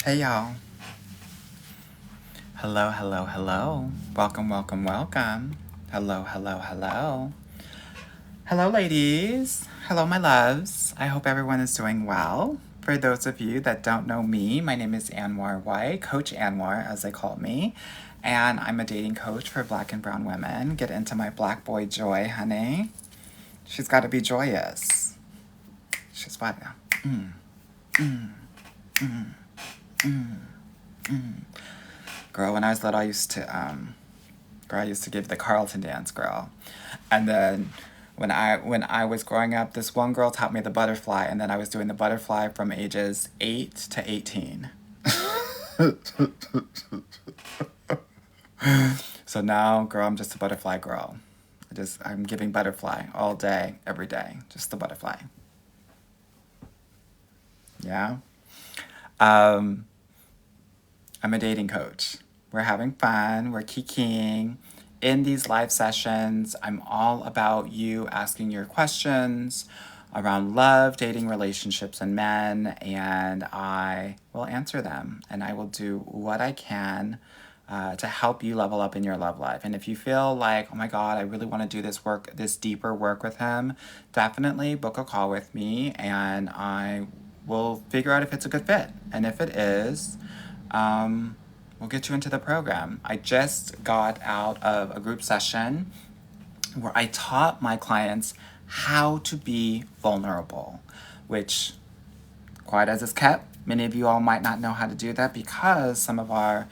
Hey y'all. Hello, hello, hello. Welcome, welcome, welcome. Hello, hello, hello. Hello, ladies. Hello, my loves. I hope everyone is doing well. For those of you that don't know me, my name is Anwar White, Coach Anwar, as they call me. And I'm a dating coach for black and brown women. Get into my black boy joy, honey. She's got to be joyous. She's what now? Girl, when I was little, I used to give the Carlton dance, girl. And then when I was growing up, this one girl taught me the butterfly, and then I was doing the butterfly from ages 8 to 18. So now, girl, I'm just a butterfly girl. I'm giving butterfly all day, every day. Just the butterfly. Yeah. Um, I'm a dating coach. We're having fun, we're kikiing. In these live sessions, I'm all about you asking your questions around love, dating, relationships, and men, and I will answer them. And I will do what I can to help you level up in your love life. And if you feel like, oh my God, I really want to do this work, this deeper work with him, definitely book a call with me and I will figure out if it's a good fit. And if it is, we'll get you into the program. I just got out of a group session where I taught my clients how to be vulnerable, which, quiet as it's kept, many of you all might not know how to do that because some of our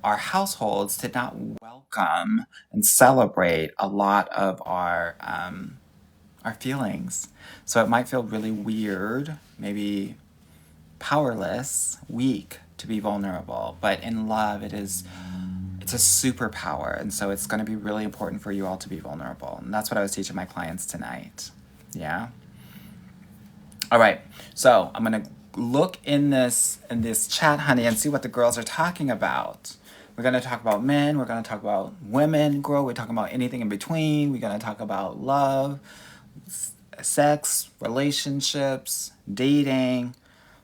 households did not welcome and celebrate a lot of our feelings. So it might feel really weird, maybe powerless, weak to be vulnerable. But in love, it's a superpower. And so it's going to be really important for you all to be vulnerable. And that's what I was teaching my clients tonight. Yeah. All right. So I'm going to look in this chat, honey, and see what the girls are talking about. We're going to talk about men. We're going to talk about women, girl. We're talking about anything in between. We're going to talk about love, sex, relationships, dating.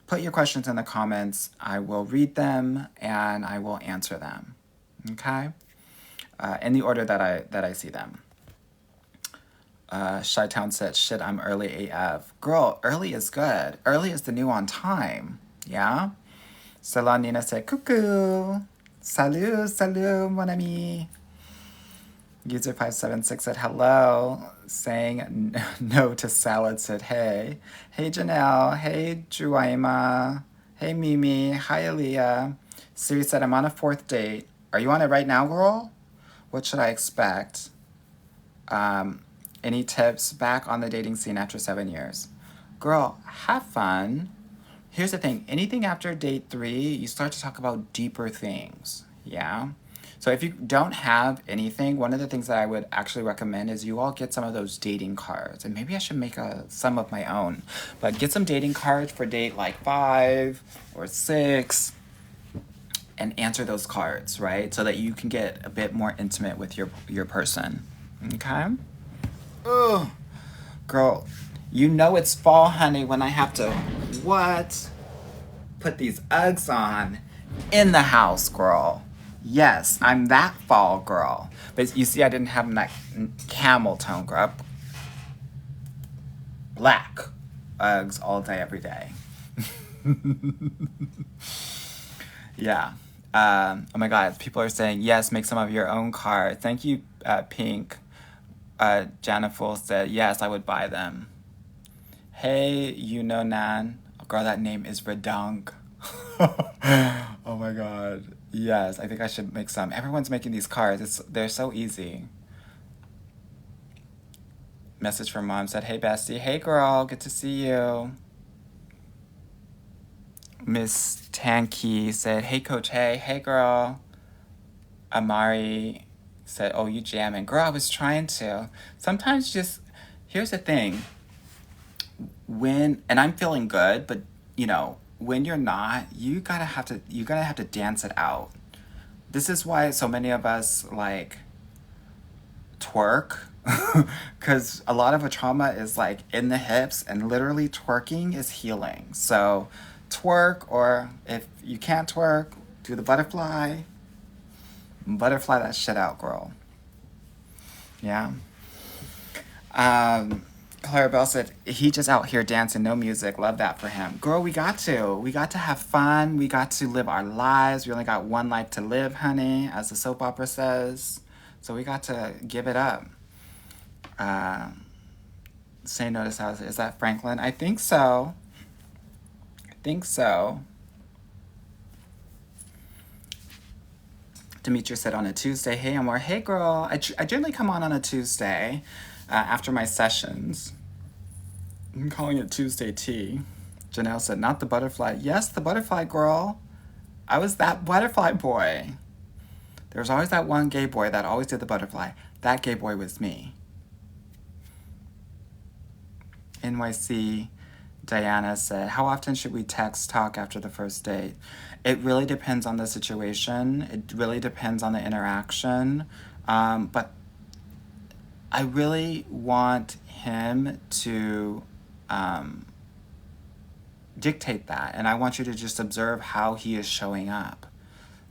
Put your questions in the comments. I will read them and I will answer them. Okay? In the order that I see them. Chi-Town said, shit, I'm early AF. Girl, early is good. Early is the new on time. Yeah? Nina said, cuckoo. Salut, salut, mon ami. User 576 said hello, saying no to salad said hey. Hey Janelle, hey Juaima, hey Mimi, hi Aaliyah. Siri said I'm on a fourth date. Are you on it right now, girl? What should I expect? Any tips back on the dating scene after 7 years? Girl, have fun. Here's the thing, anything after date 3, you start to talk about deeper things. Yeah? So if you don't have anything, one of the things that I would actually recommend is you all get some of those dating cards. And maybe I should make some of my own. But get some dating cards for date like 5 or 6 and answer those cards, right? So that you can get a bit more intimate with your person. Okay? Ugh. Girl, you know it's fall, honey, when I have to what? Put these Uggs on in the house, girl. Yes, I'm that fall girl. But you see, I didn't have that camel tone, girl. Black Uggs all day, every day. Yeah. Oh my God, people are saying, yes, make some of your own cards. Thank you, Pink. Jennifer said, yes, I would buy them. Hey, you know Nan. Oh, girl, that name is Redung. Oh my God. Yes, I think I should make some. Everyone's making these cards. They're so easy. Message from mom said, hey, bestie. Hey, girl. Good to see you. Miss Tanky said, hey, coach. Hey. Hey, girl. Amari said, oh, you jamming. Girl, I was trying to. Sometimes here's the thing. And I'm feeling good, but, when you're not, you gotta have to dance it out. This is why so many of us twerk, because a lot of a trauma is in the hips, and literally twerking is healing. So twerk, or if you can't twerk, do the butterfly. Butterfly that shit out, girl. Yeah. Um, Clarabelle said he just out here dancing, no music. Love that for him. Girl, we got to. We got to have fun. We got to live our lives. We only got one life to live, honey, as the soap opera says. So we got to give it up. Say no to South. Is that Franklin? I think so. I think so. Demetria said on a Tuesday, hey, Amor. Hey, girl. I generally come on a Tuesday after my sessions. I'm calling it Tuesday tea. Janelle said, not the butterfly. Yes, the butterfly, girl. I was that butterfly boy. There was always that one gay boy that always did the butterfly. That gay boy was me. NYC Diana said, how often should we text talk after the first date? It really depends on the situation. It really depends on the interaction. But I really want him to dictate that. And I want you to just observe how he is showing up.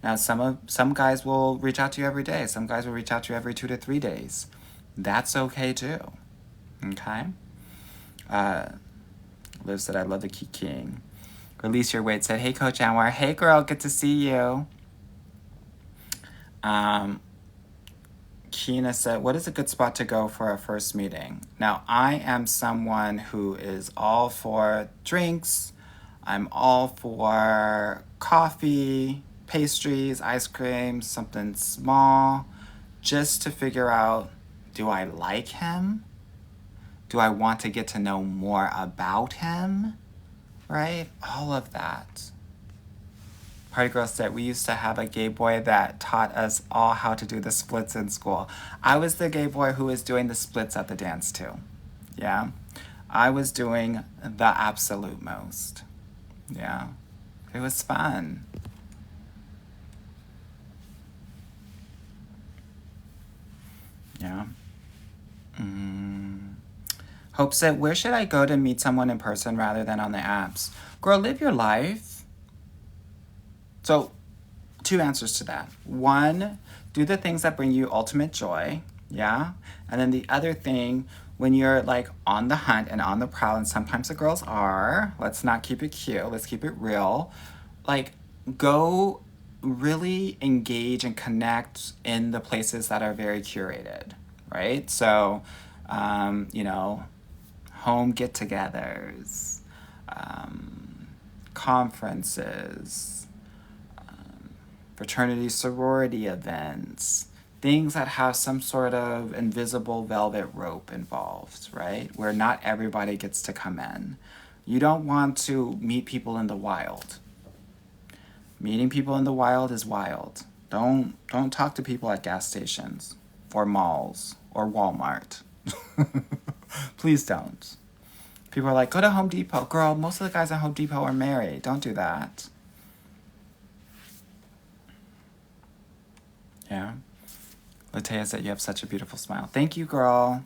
Now, some guys will reach out to you every day. Some guys will reach out to you every 2 to 3 days. That's okay too. Okay? Liv said, I love the Key King. Release Your Weight said, hey, Coach Anwar. Hey, girl, good to see you. Keena said, what is a good spot to go for a first meeting? Now, I am someone who is all for drinks. I'm all for coffee, pastries, ice cream, something small, just to figure out, do I like him? Do I want to get to know more about him? Right? All of that. Party Girl said, we used to have a gay boy that taught us all how to do the splits in school. I was the gay boy who was doing the splits at the dance too. Yeah? I was doing the absolute most. Yeah. It was fun. Yeah. Hope said, where should I go to meet someone in person rather than on the apps? Girl, live your life. So, 2 answers to that. 1, do the things that bring you ultimate joy. Yeah? And then the other thing, when you're like on the hunt and on the prowl, and sometimes the girls are, let's not keep it cute, let's keep it real. Like, go really engage and connect in the places that are very curated, right? So, home get-togethers, conferences, fraternity sorority events, things that have some sort of invisible velvet rope involved, right? Where not everybody gets to come in. You don't want to meet people in the wild. Meeting people in the wild is wild. Don't talk to people at gas stations or malls or Walmart. Please don't. People are like, go to Home Depot. Girl, most of the guys at Home Depot are married. Don't do that. Yeah. Latea said, you have such a beautiful smile. Thank you, girl.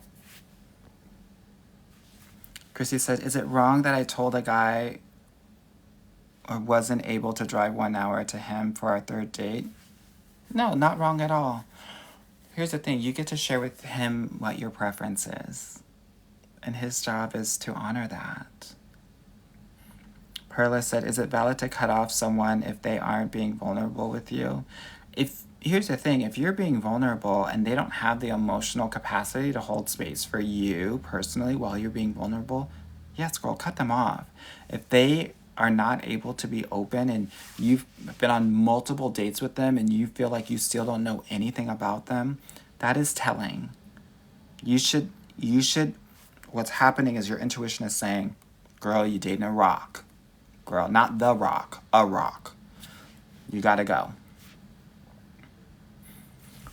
Chrissy said, is it wrong that I told a guy or wasn't able to drive 1 hour to him for our 3rd date? No, not wrong at all. Here's the thing. You get to share with him what your preference is. And his job is to honor that. Perla said, is it valid to cut off someone if they aren't being vulnerable with you? Here's the thing, if you're being vulnerable and they don't have the emotional capacity to hold space for you personally while you're being vulnerable, yes, girl, cut them off. If they are not able to be open and you've been on multiple dates with them and you feel like you still don't know anything about them, that is telling. You should, what's happening is your intuition is saying, girl, you dating a rock. Girl, not the rock, a rock. You gotta go.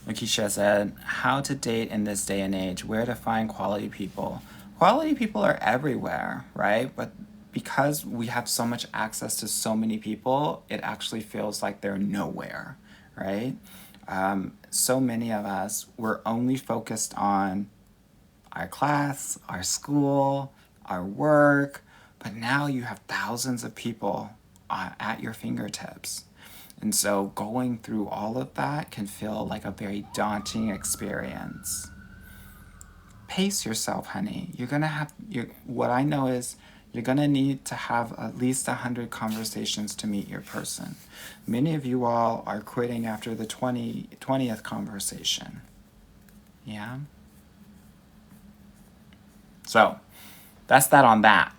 Lakeisha said, how to date in this day and age, where to find quality people. Quality people are everywhere, right? But because we have so much access to so many people, it actually feels like they're nowhere, right? So many of us, we're only focused on our class, our school, our work, but now you have thousands of people at your fingertips. And so going through all of that can feel like a very daunting experience. Pace yourself, honey. You're gonna have, what I know is you're gonna need to have at least 100 conversations to meet your person. Many of you all are quitting after the 20th conversation. Yeah? So, that's that on that.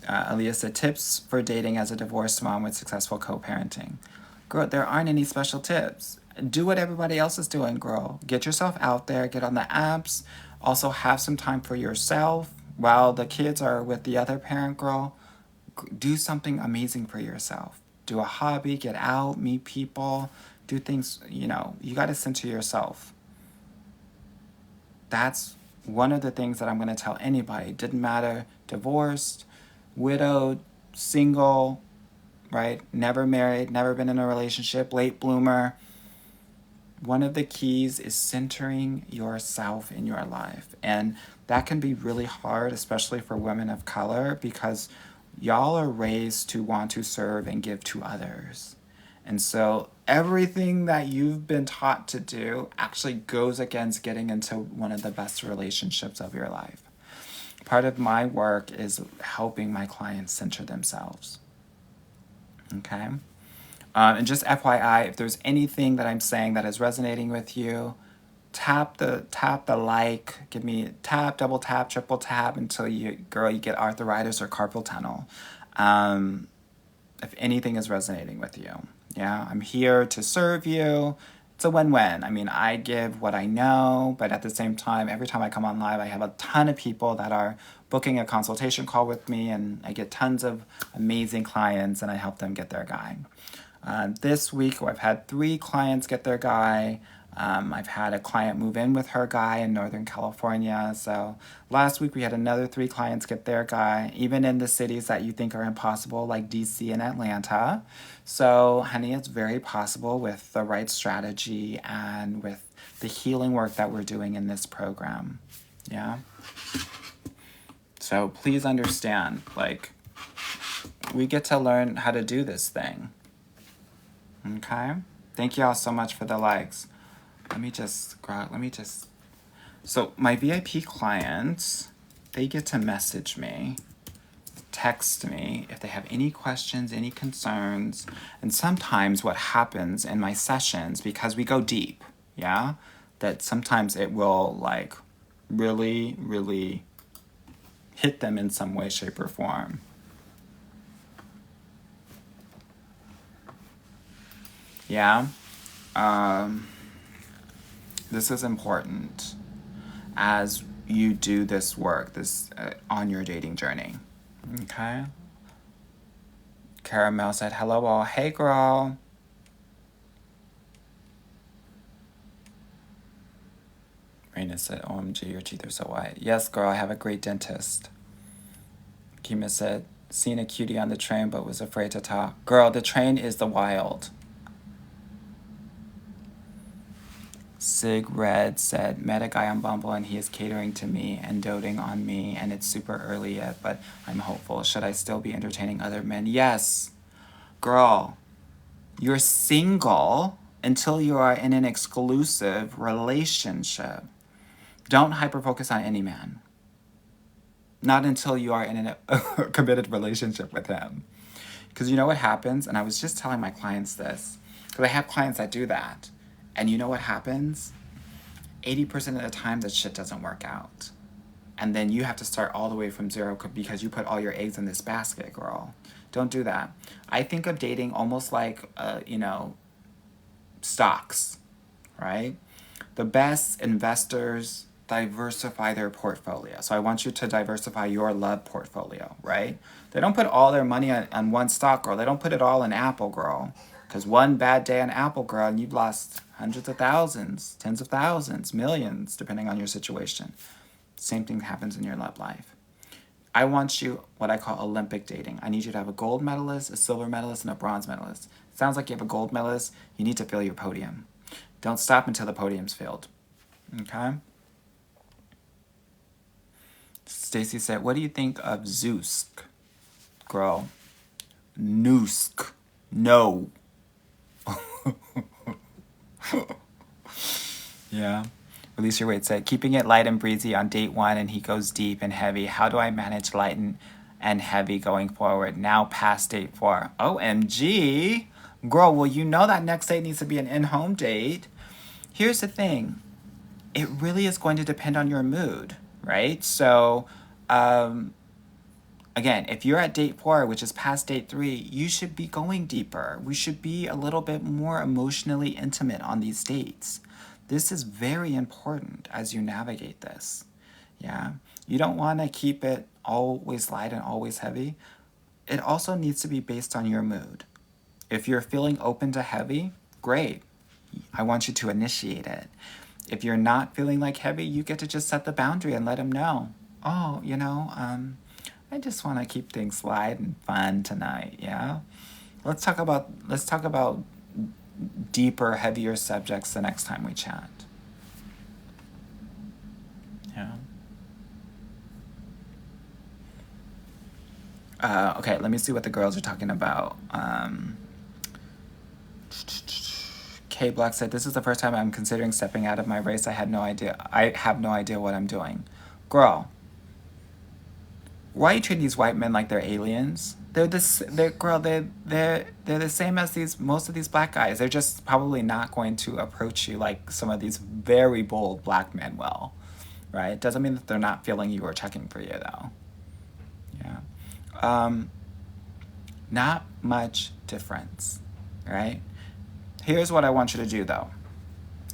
Aaliyah said, tips for dating as a divorced mom with successful co-parenting. Girl, there aren't any special tips. Do what everybody else is doing, girl. Get yourself out there, get on the apps. Also have some time for yourself while the kids are with the other parent, girl. Do something amazing for yourself. Do a hobby, get out, meet people, do things, you got to center yourself. That's one of the things that I'm going to tell anybody. Didn't matter, divorced, widowed, single, right? Never married, never been in a relationship, late bloomer. One of the keys is centering yourself in your life. And that can be really hard, especially for women of color, because y'all are raised to want to serve and give to others. And so everything that you've been taught to do actually goes against getting into one of the best relationships of your life. Part of my work is helping my clients center themselves. Okay? And just FYI, if there's anything that I'm saying that is resonating with you, tap the like, give me tap, double tap, triple tap until you get arthritis or carpal tunnel. If anything is resonating with you. Yeah, I'm here to serve you. It's a win-win. I mean, I give what I know, but at the same time, every time I come on live, I have a ton of people that are booking a consultation call with me, and I get tons of amazing clients, and I help them get their guy. This week, I've had 3 clients get their guy. I've had a client move in with her guy in Northern California. So last week we had another 3 clients get their guy, even in the cities that you think are impossible, like DC and Atlanta. So, honey, it's very possible with the right strategy and with the healing work that we're doing in this program. Yeah? So please understand, we get to learn how to do this thing. Okay? Thank you all so much for the likes. So my VIP clients, they get to message me, text me if they have any questions, any concerns. And sometimes what happens in my sessions, because we go deep, yeah, that sometimes it will really, really hit them in some way, shape, or form. Yeah. This is important as you do this work, on your dating journey. Okay? Caramel said, hello all. Hey, girl. Raina said, OMG, your teeth are so white. Yes, girl, I have a great dentist. Kima said, seen a cutie on the train but was afraid to talk. Girl, the train is the wild. Sig Red said, met a guy on Bumble and he is catering to me and doting on me, and it's super early yet, but I'm hopeful. Should I still be entertaining other men? Yes. Girl, you're single until you are in an exclusive relationship. Don't hyper-focus on any man. Not until you are in a committed relationship with him. Because you know what happens? And I was just telling my clients this, because I have clients that do that. And you know what happens? 80% of the time, that shit doesn't work out. And then you have to start all the way from zero because you put all your eggs in this basket, girl. Don't do that. I think of dating almost like, stocks, right? The best investors diversify their portfolio. So I want you to diversify your love portfolio, right? They don't put all their money on one stock, girl. They don't put it all in Apple, girl. Because one bad day on Apple, girl, and you've lost hundreds of thousands, tens of thousands, millions, depending on your situation. Same thing happens in your love life. I want you what I call Olympic dating. I need you to have a gold medalist, a silver medalist, and a bronze medalist. Sounds like you have a gold medalist. You need to fill your podium. Don't stop until the podium's filled. Okay? Stacy said, what do you think of Zeus? Girl, Noosk. No. Yeah. Release your weight. Said, keeping it light and breezy on date 1 and he goes deep and heavy. How do I manage light and heavy going forward? Now past date 4. OMG. Girl, well, you know that next date needs to be an in-home date. Here's the thing. It really is going to depend on your mood, right? So, again, if you're at date 4, which is past date 3, you should be going deeper. We should be a little bit more emotionally intimate on these dates. This is very important as you navigate this. Yeah. You don't want to keep it always light and always heavy. It also needs to be based on your mood. If you're feeling open to heavy, great. I want you to initiate it. If you're not feeling like heavy, you get to just set the boundary and let him know. Oh, I just want to keep things light and fun tonight, yeah? Let's talk about deeper, heavier subjects the next time we chat. Yeah. Okay, let me see what the girls are talking about. K Black said, this is the first time I'm considering stepping out of my race. I have no idea what I'm doing. Girl, why are you treating these white men like they're aliens? They're the same as most of these black guys. They're just probably not going to approach you like some of these very bold black men will, right? Doesn't mean that they're not feeling you or checking for you though. Yeah. Not much difference, right? Here's what I want you to do though,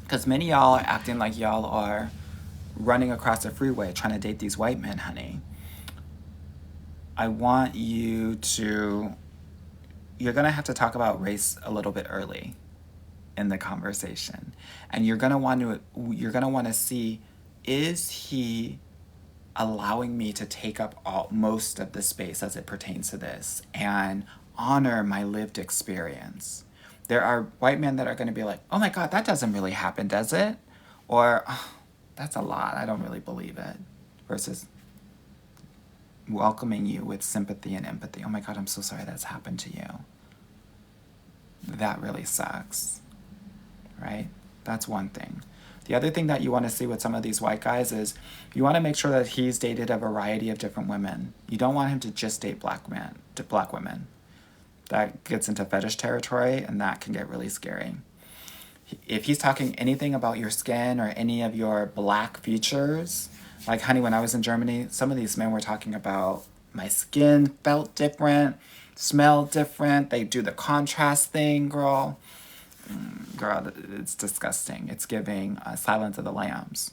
because many of y'all are acting like y'all are running across the freeway trying to date these white men, honey. I want you to, you're going to have to talk about race a little bit early in the conversation. And you're going to want to see, is he allowing me to take up most of the space as it pertains to this and honor my lived experience? There are white men that are going to be like, oh my God, that doesn't really happen, does it? Or, oh, that's a lot, I don't really believe it. Versus welcoming you with sympathy and empathy. Oh my God, I'm so sorry that's happened to you. That really sucks, right? That's one thing. The other thing that you want to see with some of these white guys is you want to make sure that he's dated a variety of different women. You don't want him to just date black women. That gets into fetish territory, and that can get really scary. If he's talking anything about your skin or any of your black features, like, honey, when I was in Germany, some of these men were talking about my skin felt different, smelled different. They do the contrast thing, girl. Girl, it's disgusting. It's giving Silence of the Lambs.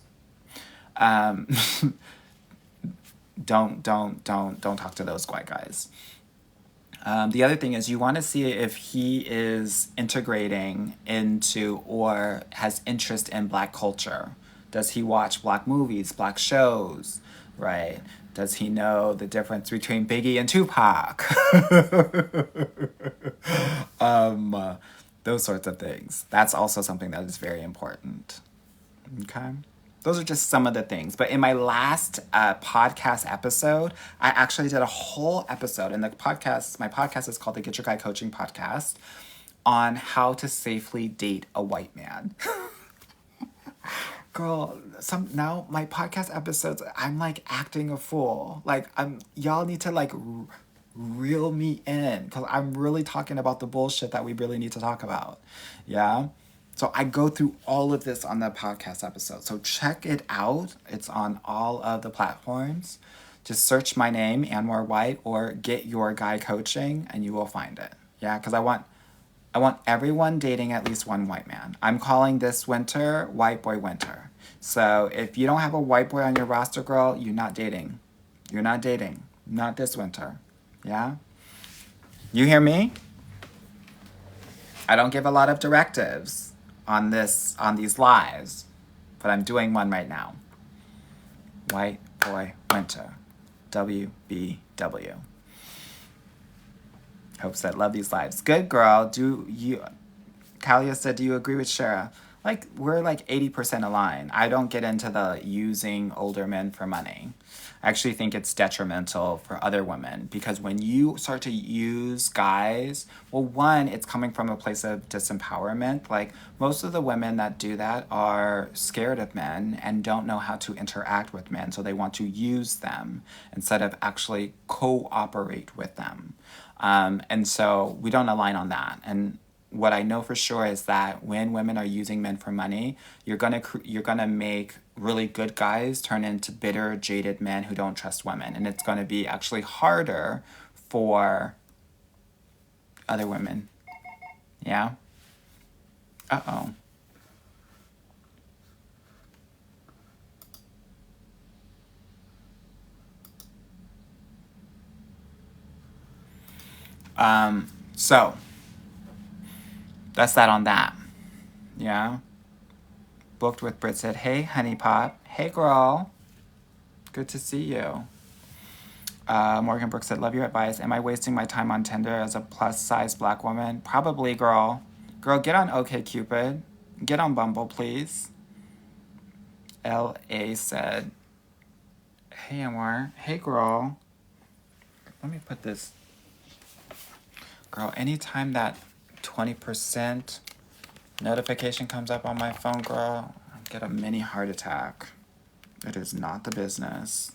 Don't talk to those white guys. The other thing is you want to see if he is integrating into or has interest in black culture. Does he watch black movies, black shows, right? Does he know the difference between Biggie and Tupac? Those sorts of things. That's also something that is very important. Okay? Those are just some of the things. But in my last podcast episode, I actually did a whole episode. And my podcast is called the Get Your Guy Coaching Podcast, on how to safely date a white man. Girl, now my podcast episodes, I'm like acting a fool. Like, y'all need to like reel me in, because I'm really talking about the bullshit that we really need to talk about. Yeah? So I go through all of this on the podcast episode. So check it out. It's on all of the platforms. Just search my name, Anwar White, or Get Your Guy Coaching, and you will find it. Yeah, because I want everyone dating at least one white man. I'm calling this winter White Boy Winter. So if you don't have a white boy on your roster, girl, you're not dating. You're not dating. Not this winter. Yeah? You hear me? I don't give a lot of directives on these lives, but I'm doing one right now. White Boy Winter. WBW. Hope said, love these lives. Good girl. Kalia said, do you agree with Shara? like we're like 80% aligned. I don't get into the using older men for money. I actually think it's detrimental for other women because when you start to use guys, well, one, it's coming from a place of disempowerment. Like most of the women that do that are scared of men and don't know how to interact with men. So they want to use them instead of actually cooperate with them. And so we don't align on that. And what I know for sure is that when women are using men for money, you're gonna make really good guys turn into bitter, jaded men who don't trust women, and it's gonna be actually harder for other women. Yeah. Uh oh. So that's that on that. Yeah. Booked with Brit said, "Hey, honey pot. Hey, girl. Good to see you." Morgan Brooks said, "Love your advice. Am I wasting my time on Tinder as a plus size black woman? Probably, girl. Girl, get on OkCupid. Get on Bumble, please." L.A. said, "Hey, Amar. Hey, girl. Let me put this. Girl, anytime that 20% notification comes up on my phone, girl, I get a mini heart attack. It is not the business."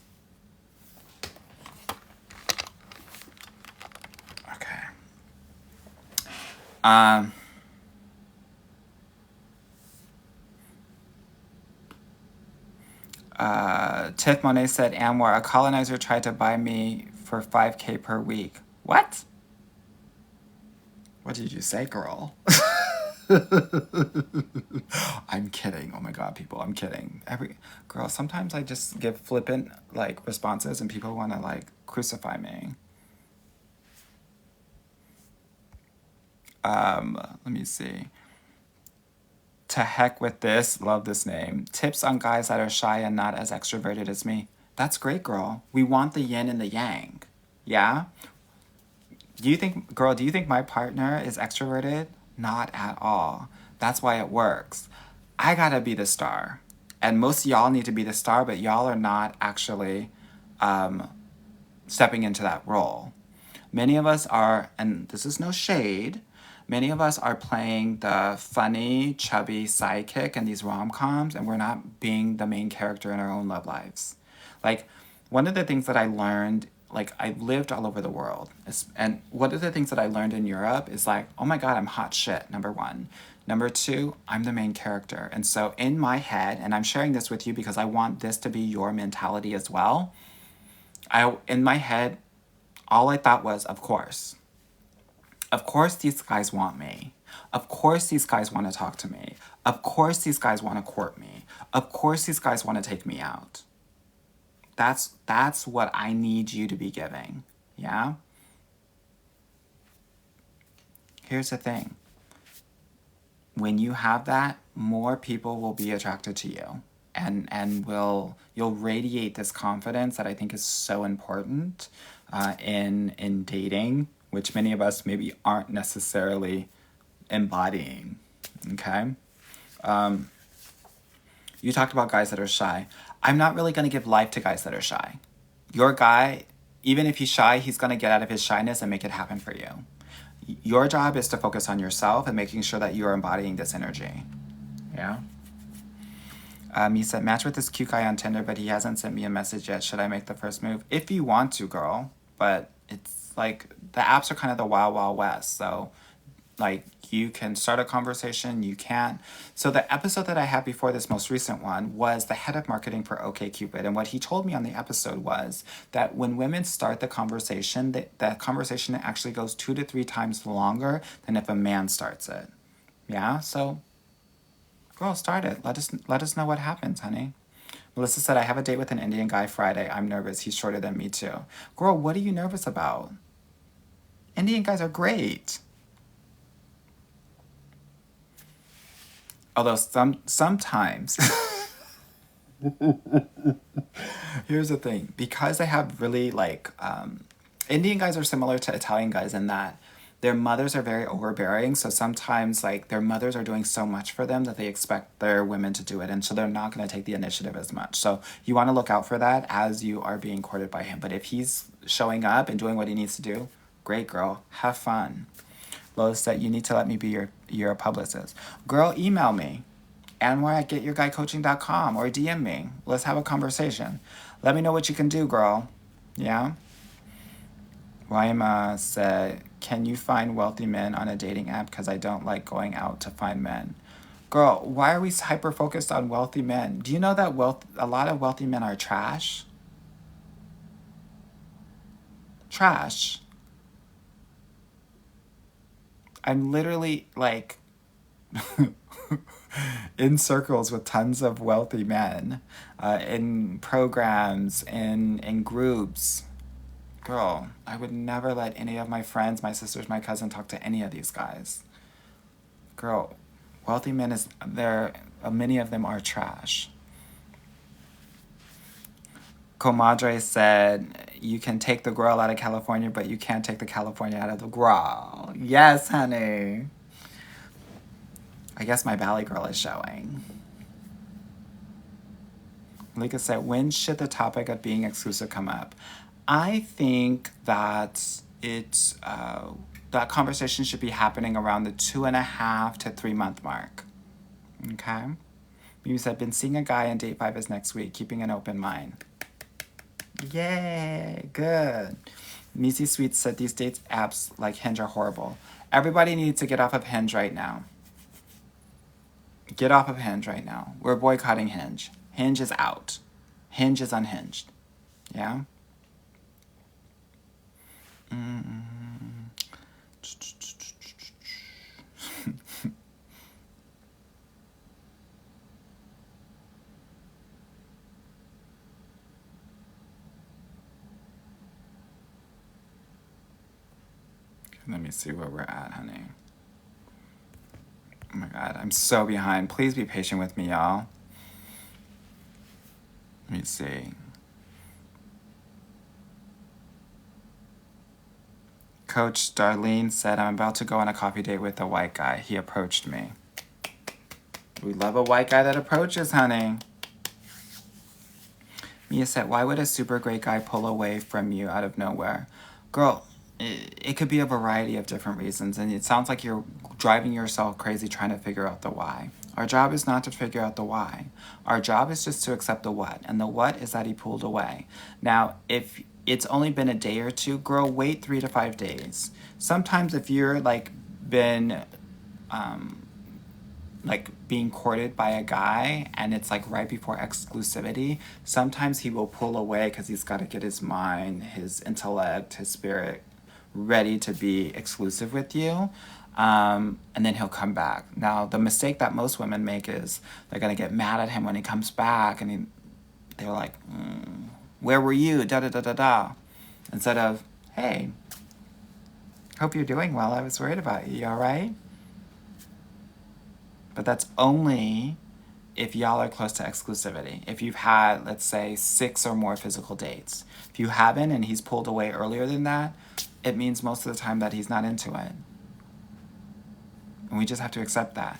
Okay. Tiff Monet said, "Anwar, a colonizer tried to buy me for 5K per week." What? What did you say, girl? I'm kidding. Oh my god, people, I'm kidding. Girl, sometimes I just give flippant like responses and people want to like crucify me. Let me see. To heck with this. Love this name. Tips on guys that are shy and not as extroverted as me. That's great, girl. We want the yin and the yang. Yeah? Do you think my partner is extroverted? Not at all. That's why it works. I gotta be the star. And most of y'all need to be the star, but y'all are not actually stepping into that role. Many of us are, and this is no shade, many of us are playing the funny, chubby sidekick in these rom coms, and we're not being the main character in our own love lives. Like, one of the things that I learned, like, I've lived all over the world, and one of the things that I learned in Europe is like, oh my God, I'm hot shit, number one. Number two, I'm the main character. And so in my head, and I'm sharing this with you because I want this to be your mentality as well. In my head, all I thought was, of course. Of course these guys want me. Of course these guys want to talk to me. Of course these guys want to court me. Of course these guys want to take me out. That's what I need you to be giving. Yeah? Here's the thing. When you have that, more people will be attracted to you. And you'll radiate this confidence that I think is so important in dating, which many of us maybe aren't necessarily embodying. Okay, you talked about guys that are shy. I'm not really going to give life to guys that are shy. Your guy, even if he's shy, he's going to get out of his shyness and make it happen for you. Your job is to focus on yourself and making sure that you're embodying this energy. Yeah. He said, match with this cute guy on Tinder, but he hasn't sent me a message yet. Should I make the first move? If you want to, girl. But it's like, the apps are kind of the wild, wild west. So, like, you can start a conversation, you can't. So the episode that I had before this most recent one was the head of marketing for OkCupid. And what he told me on the episode was that when women start the conversation, that conversation actually goes 2 to 3 times longer than if a man starts it. Yeah? So, girl, start it. Let us know what happens, honey. Melissa said, I have a date with an Indian guy Friday. I'm nervous. He's shorter than me too. Girl, what are you nervous about? Indian guys are great. Although sometimes, here's the thing. Because they have really like, Indian guys are similar to Italian guys in that their mothers are very overbearing. So sometimes, like, their mothers are doing so much for them that they expect their women to do it. And so they're not going to take the initiative as much. So you want to look out for that as you are being courted by him. But if he's showing up and doing what he needs to do, great, girl. Have fun. Lois said, you need to let me be your publicist. Girl, email me. Anwar@getyourguycoaching.com or DM me. Let's have a conversation. Let me know what you can do, girl. Yeah? Waima said, can you find wealthy men on a dating app? Because I don't like going out to find men. Girl, why are we hyper focused on wealthy men? Do you know that a lot of wealthy men are trash? Trash. I'm literally like in circles with tons of wealthy men, in programs, in groups. Girl, I would never let any of my friends, my sisters, my cousin talk to any of these guys. Girl, wealthy men many of them are trash. Comadre said, you can take the girl out of California, but you can't take the California out of the girl. Yes, honey. I guess my Valley girl is showing. Malika said, when should the topic of being exclusive come up? I think that that conversation should be happening around the 2.5 to 3 month mark. Okay? You said, been seeing a guy and date 5 is next week, keeping an open mind. Yay, good. Missy Sweet said, these dates apps like Hinge are horrible. Everybody needs to get off of Hinge right now. Get off of Hinge right now. We're boycotting Hinge. Hinge is out. Hinge is unhinged. Yeah? Let me see where we're at, honey. Oh my God, I'm so behind. Please be patient with me, y'all. Let me see. Coach Darlene said, I'm about to go on a coffee date with a white guy. He approached me. We love a white guy that approaches, honey. Mia said, why would a super great guy pull away from you out of nowhere? Girl, it could be a variety of different reasons, and it sounds like you're driving yourself crazy trying to figure out the why. Our job is not to figure out the why. Our job is just to accept the what, and the what is that he pulled away. Now, if it's only been a day or two, girl, wait 3 to 5 days. Sometimes if you're been being courted by a guy and it's right before exclusivity, sometimes he will pull away because he's got to get his mind, his intellect, his spirit ready to be exclusive with you. And then he'll come back. Now, the mistake that most women make is they're going to get mad at him when he comes back and they're like, where were you? Da-da-da-da-da. Instead of, hey, hope you're doing well. I was worried about you. You all right? But that's only if y'all are close to exclusivity. If you've had, let's say, 6 or more physical dates. If you haven't and he's pulled away earlier than that, it means most of the time that he's not into it. And we just have to accept that.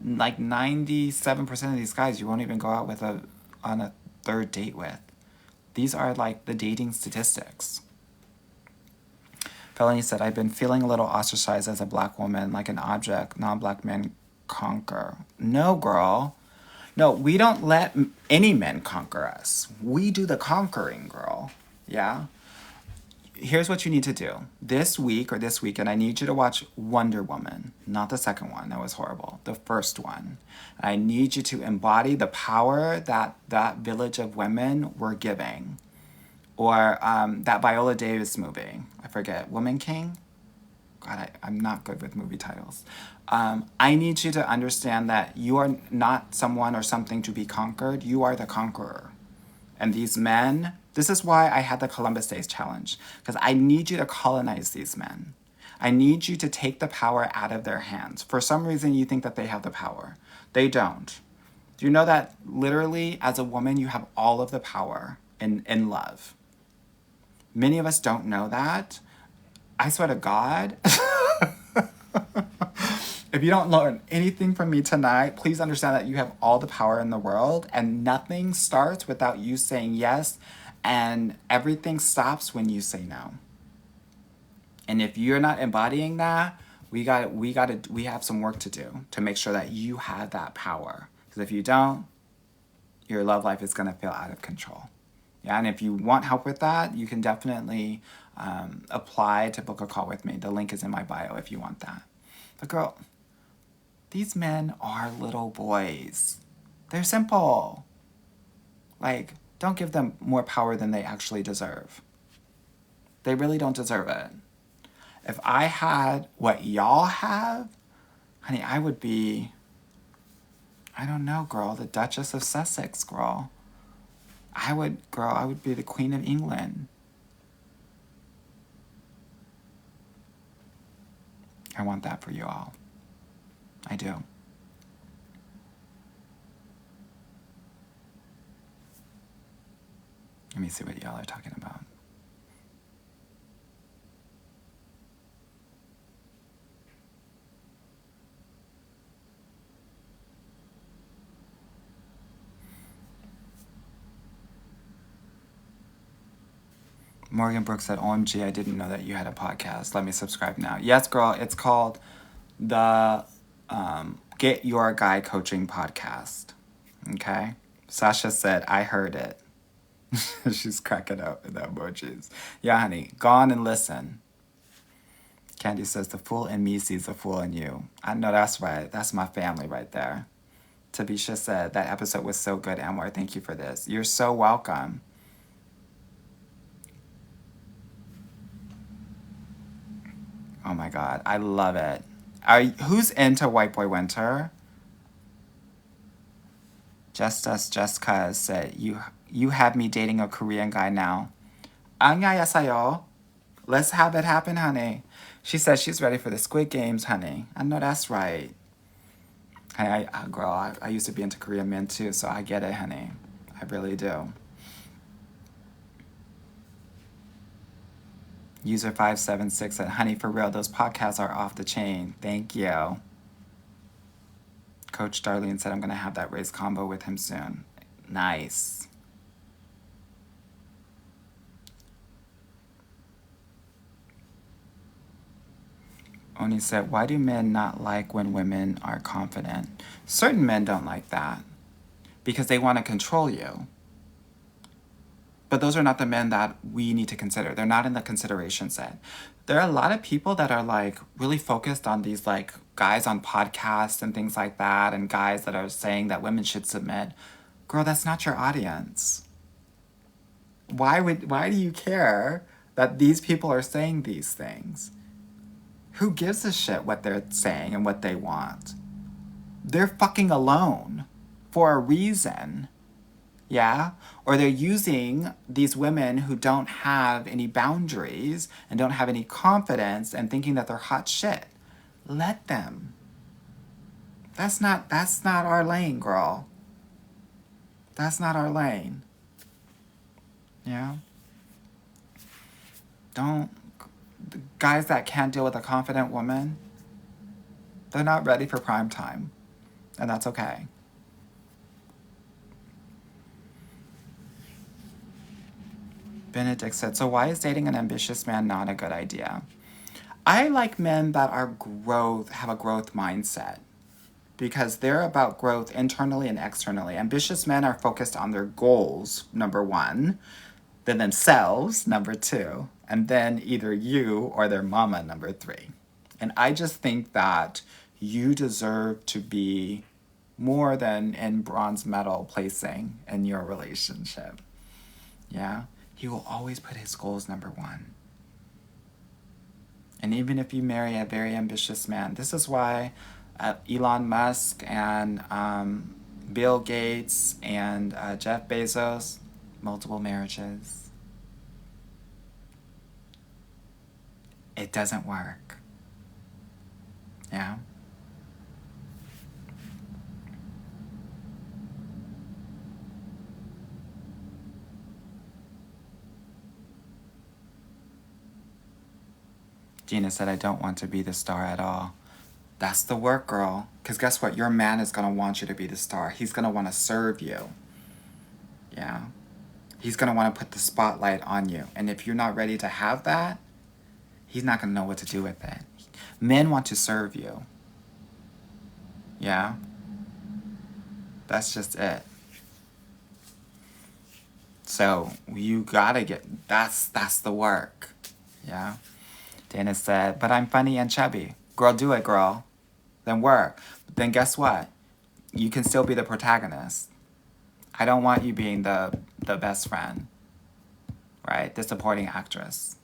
97% of these guys you won't even go out with on a 3rd date with. These are the dating statistics. Felony said, I've been feeling a little ostracized as a black woman, like an object non-black men conquer. No, girl. No, we don't let any men conquer us. We do the conquering, girl. Yeah? Here's what you need to do. This week or this weekend, I need you to watch Wonder Woman. Not the second one. That was horrible. The first one. I need you to embody the power that village of women were giving. Or that Viola Davis movie. I forget. Woman King? God, I'm not good with movie titles. I need you to understand that you are not someone or something to be conquered. You are the conqueror. And these men, this is why I had the Columbus Days challenge. Because I need you to colonize these men. I need you to take the power out of their hands. For some reason, you think that they have the power. They don't. Do you know that literally, as a woman, you have all of the power in love? Many of us don't know that. I swear to God, If you don't learn anything from me tonight, please understand that you have all the power in the world and nothing starts without you saying yes, and everything stops when you say no. And if you're not embodying that, we have some work to do to make sure that you have that power. Because if you don't, your love life is going to feel out of control. Yeah, and if you want help with that, you can definitely apply to book a call with me. The link is in my bio if you want that. But girl, these men are little boys. They're simple. Like, don't give them more power than they actually deserve. They really don't deserve it. If I had what y'all have, honey, I would be, I don't know, girl, the Duchess of Sussex, girl. I would be the Queen of England. I want that for you all. I do. Let me see what y'all are talking about. Morgan Brooks said, OMG, I didn't know that you had a podcast. Let me subscribe now. Yes, girl, it's called the Get Your Guy Coaching Podcast. Okay? Sasha said, I heard it. She's cracking up with the emojis. Yeah, honey, go on and listen. Candy says, the fool in me sees the fool in you. I know that's right. That's my family right there. Tabisha said, that episode was so good, Anwar. Thank you for this. You're so welcome. Oh my God, I love it. Who's into White Boy Winter? Just Us Just Cuz said, you have me dating a Korean guy now. 안녕하세요. Let's have it happen, honey. She says she's ready for the Squid Games, honey. I know that's right. Honey, girl, I used to be into Korean men too, so I get it, honey. I really do. User 576 said, honey, for real, those podcasts are off the chain. Thank you. Coach Darlene said, I'm going to have that race combo with him soon. Nice. Oni said, why do men not like when women are confident? Certain men don't like that because they want to control you. But those are not the men that we need to consider. They're not in the consideration set. There are a lot of people that are like really focused on these like guys on podcasts and things like that, and guys that are saying that women should submit. Girl, that's not your audience. Why do you care that these people are saying these things? Who gives a shit what they're saying and what they want? They're fucking alone for a reason. Yeah? Or they're using these women who don't have any boundaries and don't have any confidence and thinking that they're hot shit. Let them. That's not our lane, girl. That's not our lane. Yeah? The guys that can't deal with a confident woman, they're not ready for prime time. And that's okay. Benedict said, so why is dating an ambitious man not a good idea? I like men that have a growth mindset because they're about growth internally and externally. Ambitious men are focused on their goals, number one, then themselves, number two, and then either you or their mama, number three. And I just think that you deserve to be more than in bronze medal placing in your relationship. Yeah? He will always put his goals number one. And even if you marry a very ambitious man, this is why Elon Musk and Bill Gates and Jeff Bezos, multiple marriages. It doesn't work. Yeah? Gina said, I don't want to be the star at all. That's the work, girl. Because guess what? Your man is going to want you to be the star. He's going to want to serve you. Yeah. He's going to want to put the spotlight on you. And if you're not ready to have that, he's not going to know what to do with it. Men want to serve you. Yeah. That's just it. So you gotta get, that's the work. Yeah. Dana said, but I'm funny and chubby. Girl, do it, girl. Then work. But then guess what? You can still be the protagonist. I don't want you being the best friend, right? The supporting actress.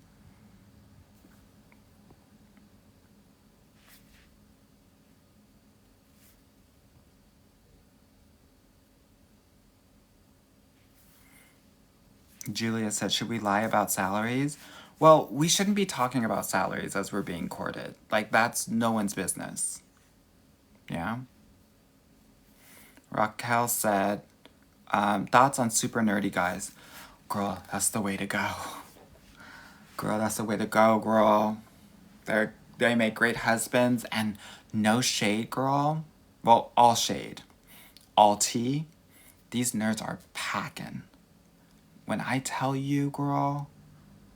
Julia said, should we lie about salaries? Well, we shouldn't be talking about salaries as we're being courted. Like, that's no one's business. Yeah? Raquel said, thoughts on super nerdy guys. Girl, that's the way to go. Girl, that's the way to go, girl. They make great husbands, and no shade, girl. Well, all shade. All tea. These nerds are packing. When I tell you, girl,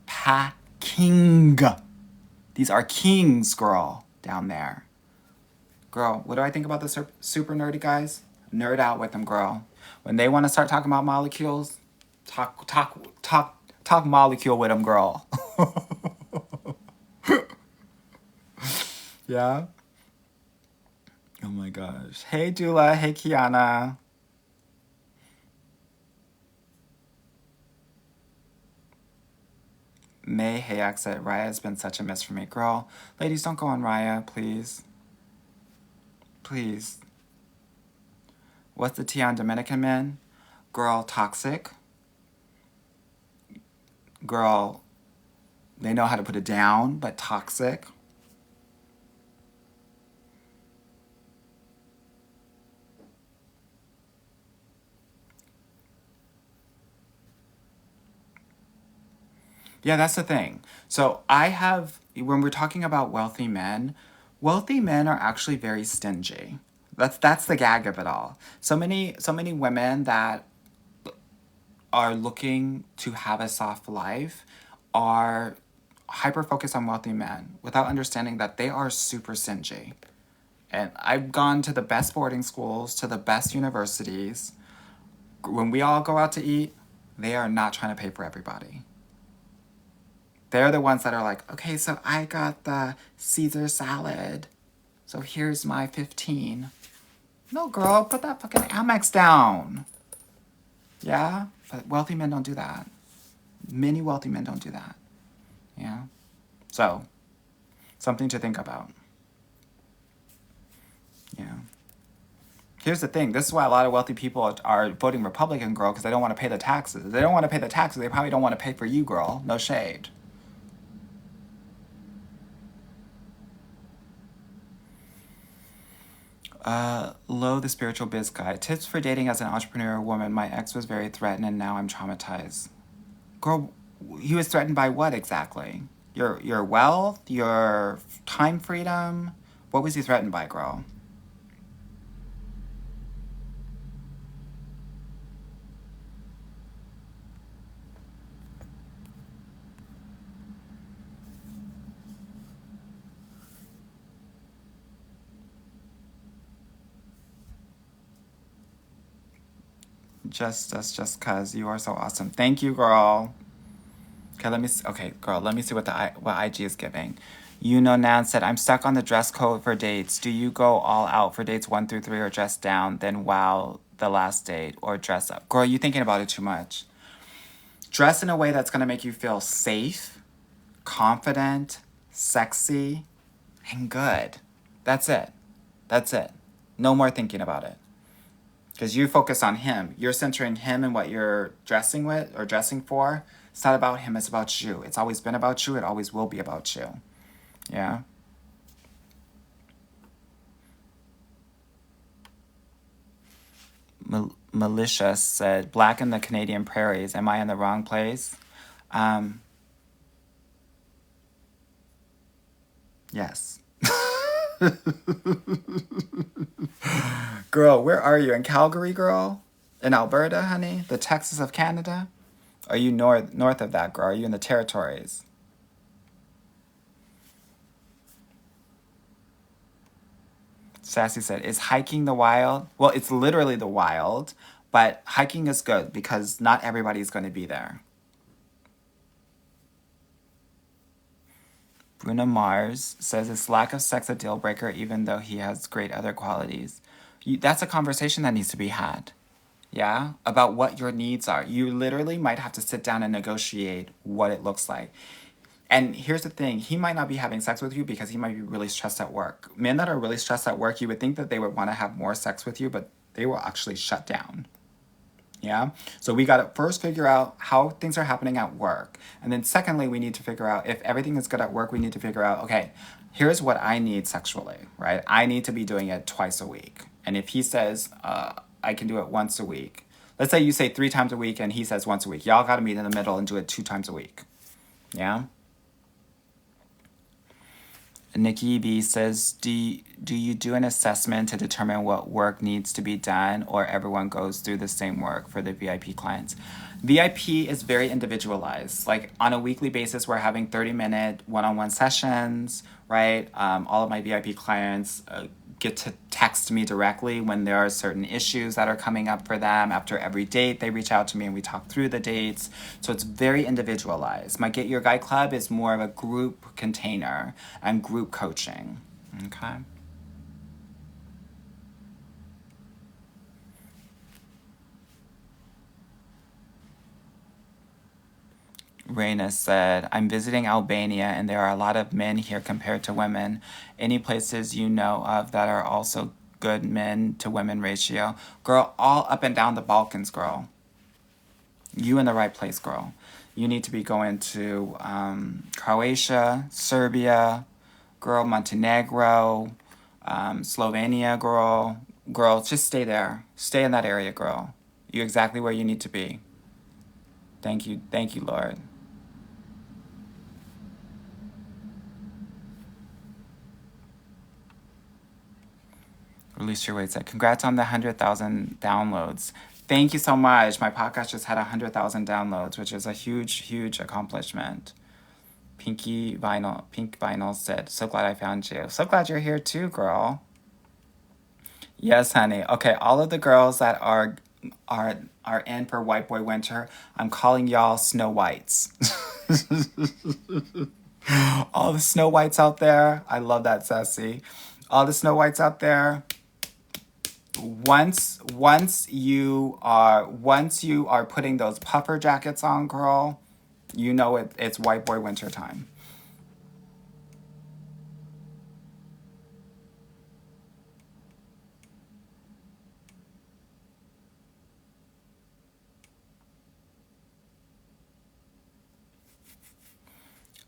packing. These are kings, girl, down there. Girl, what do I think about the super nerdy guys? Nerd out with them, girl. When they want to start talking about molecules, talk molecule with them, girl. Yeah? Oh my gosh. Hey, Dula. Hey, Kiana. May Hayak said, Raya has been such a miss for me. Girl, ladies, don't go on Raya, please. Please. What's the tea on Dominican men? Girl, toxic. Girl, they know how to put it down, but toxic. Yeah, that's the thing. So when we're talking about wealthy men are actually very stingy. That's the gag of it all. So many women that are looking to have a soft life are hyper focused on wealthy men without understanding that they are super stingy. And I've gone to the best boarding schools, to the best universities. When we all go out to eat, they are not trying to pay for everybody. They're the ones that are like, okay, so I got the Caesar salad. So here's my 15. No, girl, put that fucking Amex down. Yeah? But wealthy men don't do that. Many wealthy men don't do that. Yeah? So, something to think about. Yeah. Here's the thing. This is why a lot of wealthy people are voting Republican, girl, because they don't want to pay the taxes. They don't want to pay the taxes. They probably don't want to pay for you, girl. No shade. Lo, the spiritual biz guy. Tips for dating as an entrepreneur woman. My ex was very threatened and now I'm traumatized. Girl, he was threatened by what exactly? Your wealth? Your time freedom? What was he threatened by, girl? Just cause you are so awesome. Thank you, girl. Okay, let me see what what IG is giving. You know, Nan said, I'm stuck on the dress code for dates. Do you go all out for dates 1 through 3 or dress down, then wow the last date, or dress up? Girl, you thinking about it too much. Dress in a way that's gonna make you feel safe, confident, sexy, and good. That's it. That's it. No more thinking about it. Because you focus on him. You're centering him and what you're dressing with or dressing for. It's not about him, it's about you. It's always been about you, it always will be about you. Yeah? Militia said, Black in the Canadian prairies. Am I in the wrong place? Yes. Girl, where are you? In Calgary, girl? In Alberta, honey? The Texas of Canada? Are you north of that, girl? Are you in the territories? Sassy said, is hiking the wild? Well, it's literally the wild, but hiking is good because not everybody's going to be there. Bruno Mars says, is lack of sex a deal breaker even though he has great other qualities? That's a conversation that needs to be had. Yeah? About what your needs are. You literally might have to sit down and negotiate what it looks like. And here's the thing, he might not be having sex with you because he might be really stressed at work. Men that are really stressed at work, you would think that they would want to have more sex with you, but they will actually shut down. Yeah? So we got to first figure out how things are happening at work. And then secondly, we need to figure out if everything is good at work, we need to figure out, okay, here's what I need sexually, right? I need to be doing it twice a week. And if he says, I can do it once a week, let's say you say 3 times a week and he says once a week, y'all got to meet in the middle and do it 2 times a week. Yeah? Nikki B says, do you do an assessment to determine what work needs to be done, or everyone goes through the same work for the VIP clients? VIP is very individualized. Like on a weekly basis, we're having 30-minute one-on-one sessions, right? All of my VIP clients get to text me directly when there are certain issues that are coming up for them. After every date, they reach out to me and we talk through the dates. So it's very individualized. My Get Your Guy Club is more of a group container and group coaching. Okay. Raina said, I'm visiting Albania and there are a lot of men here compared to women. Any places you know of that are also good men to women ratio? Girl, all up and down the Balkans, girl. You in the right place, girl. You need to be going to Croatia, Serbia, girl, Montenegro, Slovenia, girl. Girl, just stay there. Stay in that area, girl. You're exactly where you need to be. Thank you, Lord. Release Your Weight said, congrats on the 100,000 downloads. Thank you so much. My podcast just had 100,000 downloads, which is a huge accomplishment. Pink Vinyl said, so glad I found you. So glad you're here too, girl. Yes, honey. Okay, all of the girls that are in for White Boy Winter, I'm calling y'all Snow Whites. All the Snow Whites out there, I love that, Sassy. All the Snow Whites out there, once you are putting those puffer jackets on, girl, you know it's White Boy Winter time.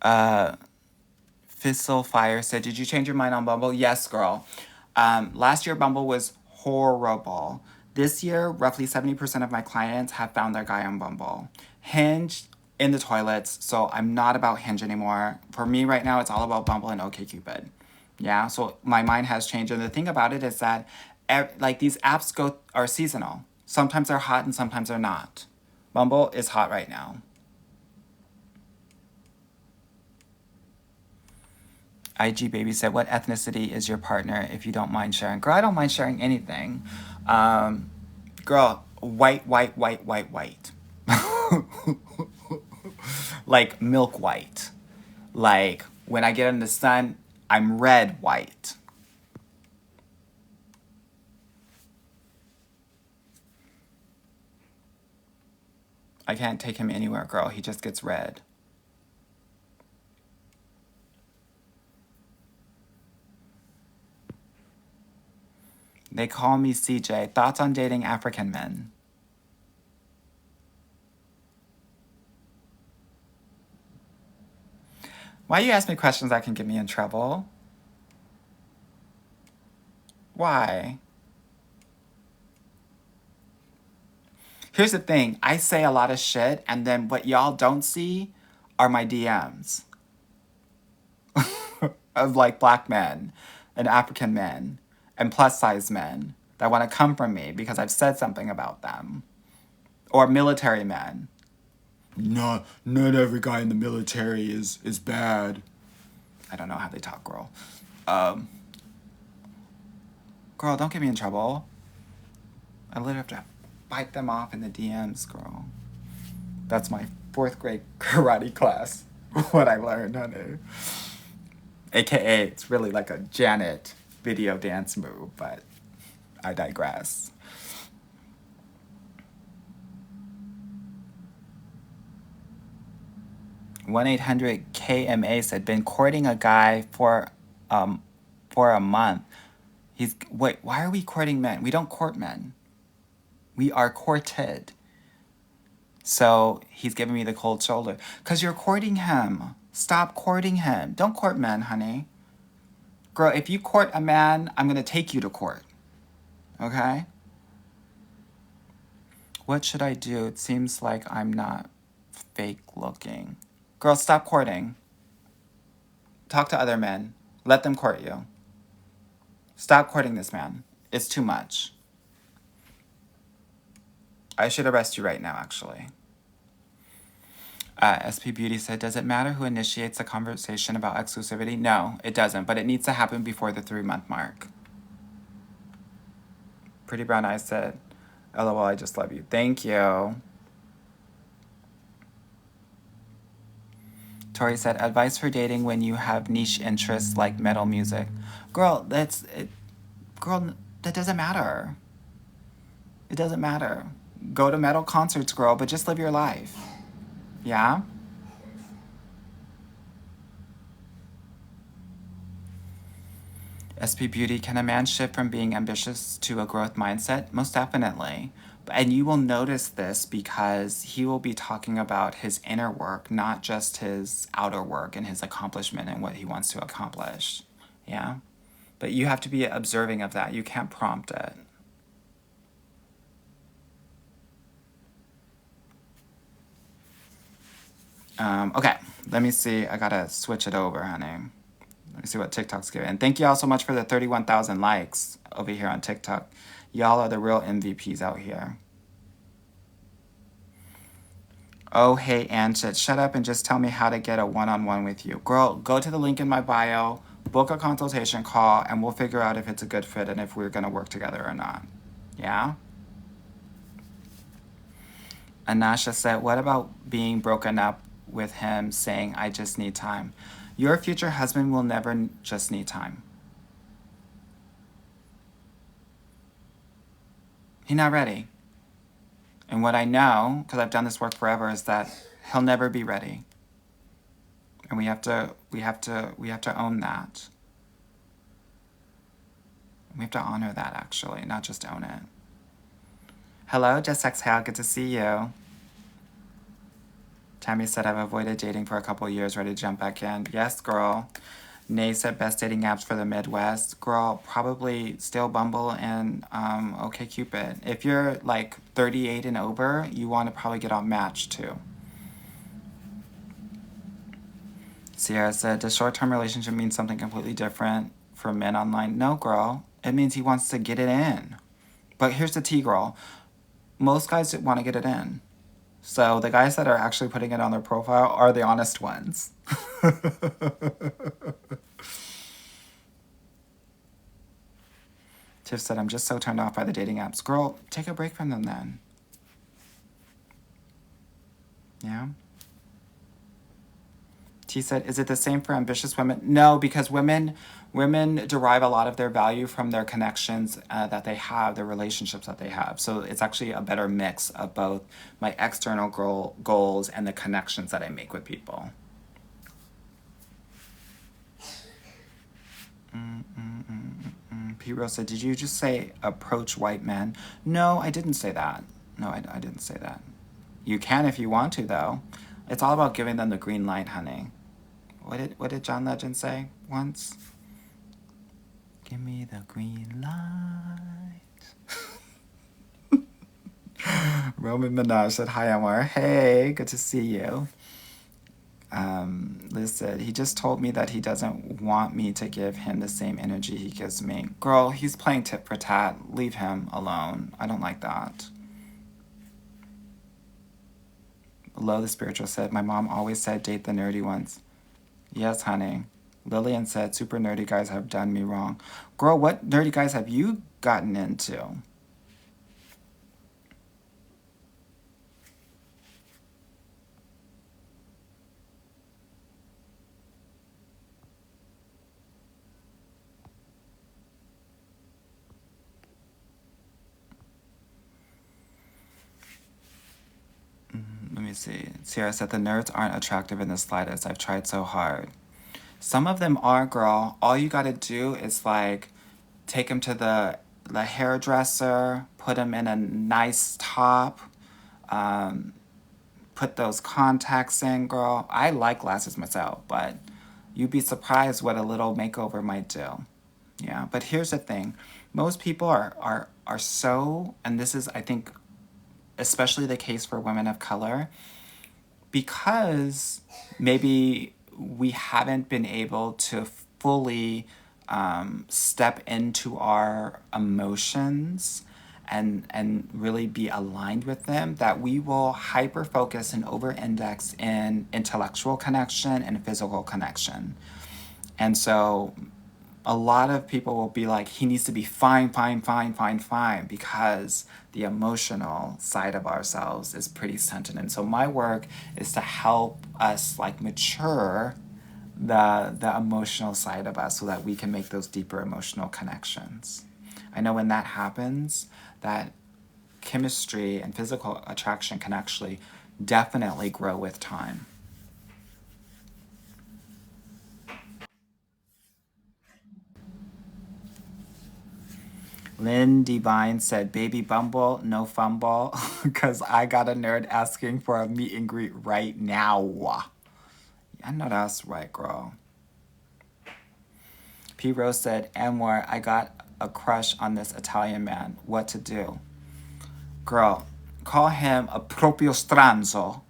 Fissile Fire said, did you change your mind on Bumble? Yes, girl. Last year Bumble was horrible. This year, roughly 70% of my clients have found their guy on Bumble. Hinge in the toilets, so I'm not about Hinge anymore. For me right now, it's all about Bumble and OkCupid. Yeah, so my mind has changed. And the thing about it is that like these apps are seasonal. Sometimes they're hot and sometimes they're not. Bumble is hot right now. IG Baby said, what ethnicity is your partner, if you don't mind sharing? Girl, I don't mind sharing anything. Girl, white. Like milk white. Like when I get in the sun, I'm red white. I can't take him anywhere, girl. He just gets red. They call me CJ. Thoughts on dating African men? Why you ask me questions that can get me in trouble? Why? Here's the thing. I say a lot of shit, and then what y'all don't see are my DMs of like black men. and African men and plus size men that want to come from me because I've said something about them. Or military men. No, not every guy in the military is bad. I don't know how they talk, girl. Girl, don't get me in trouble. I literally have to fight them off in the DMs, girl. That's my 4th grade karate class. What I learned, honey. AKA, it's really like a Janet video dance move, but I digress. (1-800-KMA) said, been courting a guy for a month. Wait, why are we courting men? We don't court men. We are courted. So he's giving me the cold shoulder. Because you're courting him. Stop courting him. Don't court men, honey. Girl, if you court a man, I'm going to take you to court. Okay? What should I do? It seems like I'm not fake looking. Girl, stop courting. Talk to other men. Let them court you. Stop courting this man. It's too much. I should arrest you right now, actually. SP Beauty said, does it matter who initiates a conversation about exclusivity? No, it doesn't, but it needs to happen before the 3-month mark. Pretty Brown Eyes said, LOL, I just love you. Thank you. Tori said, advice for dating when you have niche interests like metal music. Girl, that doesn't matter. It doesn't matter. Go to metal concerts, girl, but just live your life. Yeah? SP Beauty, can a man shift from being ambitious to a growth mindset? Most definitely. And you will notice this because he will be talking about his inner work, not just his outer work and his accomplishment and what he wants to accomplish. Yeah? But you have to be observing of that. You can't prompt it. Okay, let me see. I gotta switch it over, honey. Let me see what TikTok's giving. And thank you all so much for the 31,000 likes over here on TikTok. Y'all are the real MVPs out here. Oh, hey, Anchit, shut up and just tell me how to get a one-on-one with you. Girl, go to the link in my bio, book a consultation call, and we'll figure out if it's a good fit and if we're gonna work together or not. Yeah? Anasha said, what about being broken up with him saying, I just need time? Your future husband will never just need time. He's not ready. And what I know, because I've done this work forever, is that he'll never be ready. And we have to own that. We have to honor that, actually, not just own it. Hello, Just Exhale, good to see you. Tammy said, I've avoided dating for a couple years, ready to jump back in. Yes, girl. Nay said, best dating apps for the Midwest. Girl, probably still Bumble and OkCupid. If you're like 38 and over, you want to probably get on Match too. Sierra said, does short-term relationship mean something completely different for men online? No, girl. It means he wants to get it in. But here's the tea, girl. Most guys want to get it in. So the guys that are actually putting it on their profile are the honest ones. Tiff said, I'm just so turned off by the dating apps. Girl, take a break from them then. Yeah? T said, is it the same for ambitious women? No, because women derive a lot of their value from their connections that they have, their relationships that they have. So it's actually a better mix of both my external goals and the connections that I make with people. Pete Rose said, did you just say approach white men? No, I didn't say that. No, I didn't say that. You can if you want to, though. It's all about giving them the green light, honey. What did John Legend say once? Give me the green light. Roman Minaj said, hi, Amar. Hey, good to see you. Liz said, he just told me that he doesn't want me to give him the same energy he gives me. Girl, he's playing tit for tat. Leave him alone. I don't like that. Lo the Spiritual said, my mom always said date the nerdy ones. Yes, honey. Lillian said, super nerdy guys have done me wrong. Girl, what nerdy guys have you gotten into? Let me see. Sierra said, the nerds aren't attractive in the slightest. I've tried so hard. Some of them are, girl. All you gotta do is like take them to the hairdresser, put them in a nice top, put those contacts in, girl. I like glasses myself, but you'd be surprised what a little makeover might do. Yeah, but here's the thing. Most people are so, and this is, I think, especially the case for women of color, because maybe we haven't been able to fully step into our emotions and really be aligned with them, that we will hyper focus and over index in intellectual connection and physical connection. And so a lot of people will be like, he needs to be fine, fine, fine, fine, fine, because the emotional side of ourselves is pretty stunted. And so my work is to help us like mature the emotional side of us so that we can make those deeper emotional connections. I know when that happens, that chemistry and physical attraction can actually definitely grow with time. Lynn Divine said, baby bumble, no fumble, because I got a nerd asking for a meet and greet right now. I know that's right, girl. P. Rose said, Anwar, I got a crush on this Italian man. What to do? Girl, call him a proprio stranzo.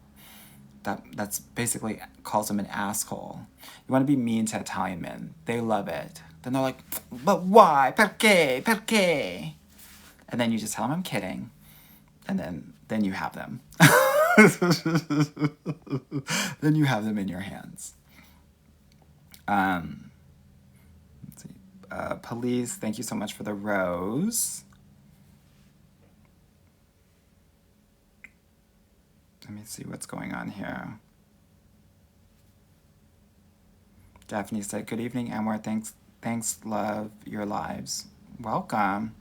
That's basically calls him an asshole. You want to be mean to Italian men. They love it. Then they're like, but why? Perché? Perché? And then you just tell them I'm kidding. And then you have them. Then you have them in your hands. Let's see. Police, thank you so much for the rose. Let me see what's going on here. Daphne said, good evening, Anwar. Thanks, love your lives. Welcome.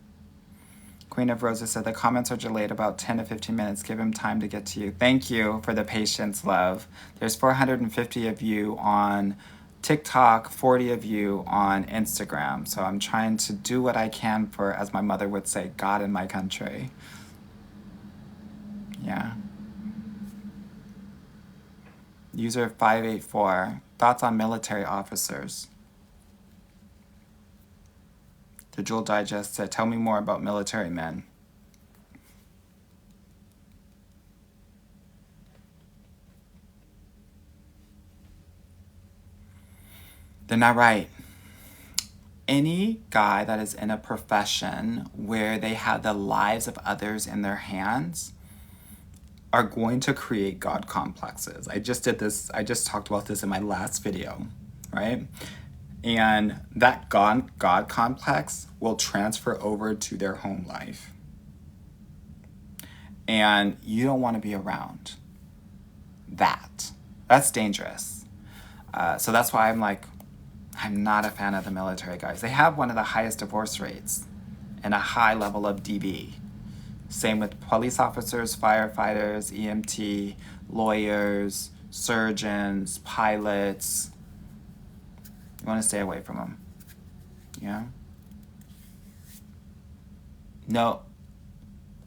Queen of Roses said, the comments are delayed about 10 to 15 minutes. Give him time to get to you. Thank you for the patience, love. There's 450 of you on TikTok, 40 of you on Instagram. So I'm trying to do what I can for, as my mother would say, God in my country. Yeah. User 584, thoughts on military officers. The Jewel Digest said, tell me more about military men. They're not right. Any guy that is in a profession where they have the lives of others in their hands are going to create God complexes. I just talked about this in my last video, right? And that God complex will transfer over to their home life. And you don't want to be around that. That's dangerous. So that's why I'm not a fan of the military guys. They have one of the highest divorce rates and a high level of DB. Same with police officers, firefighters, EMT, lawyers, surgeons, pilots. You want to stay away from them. Yeah? No,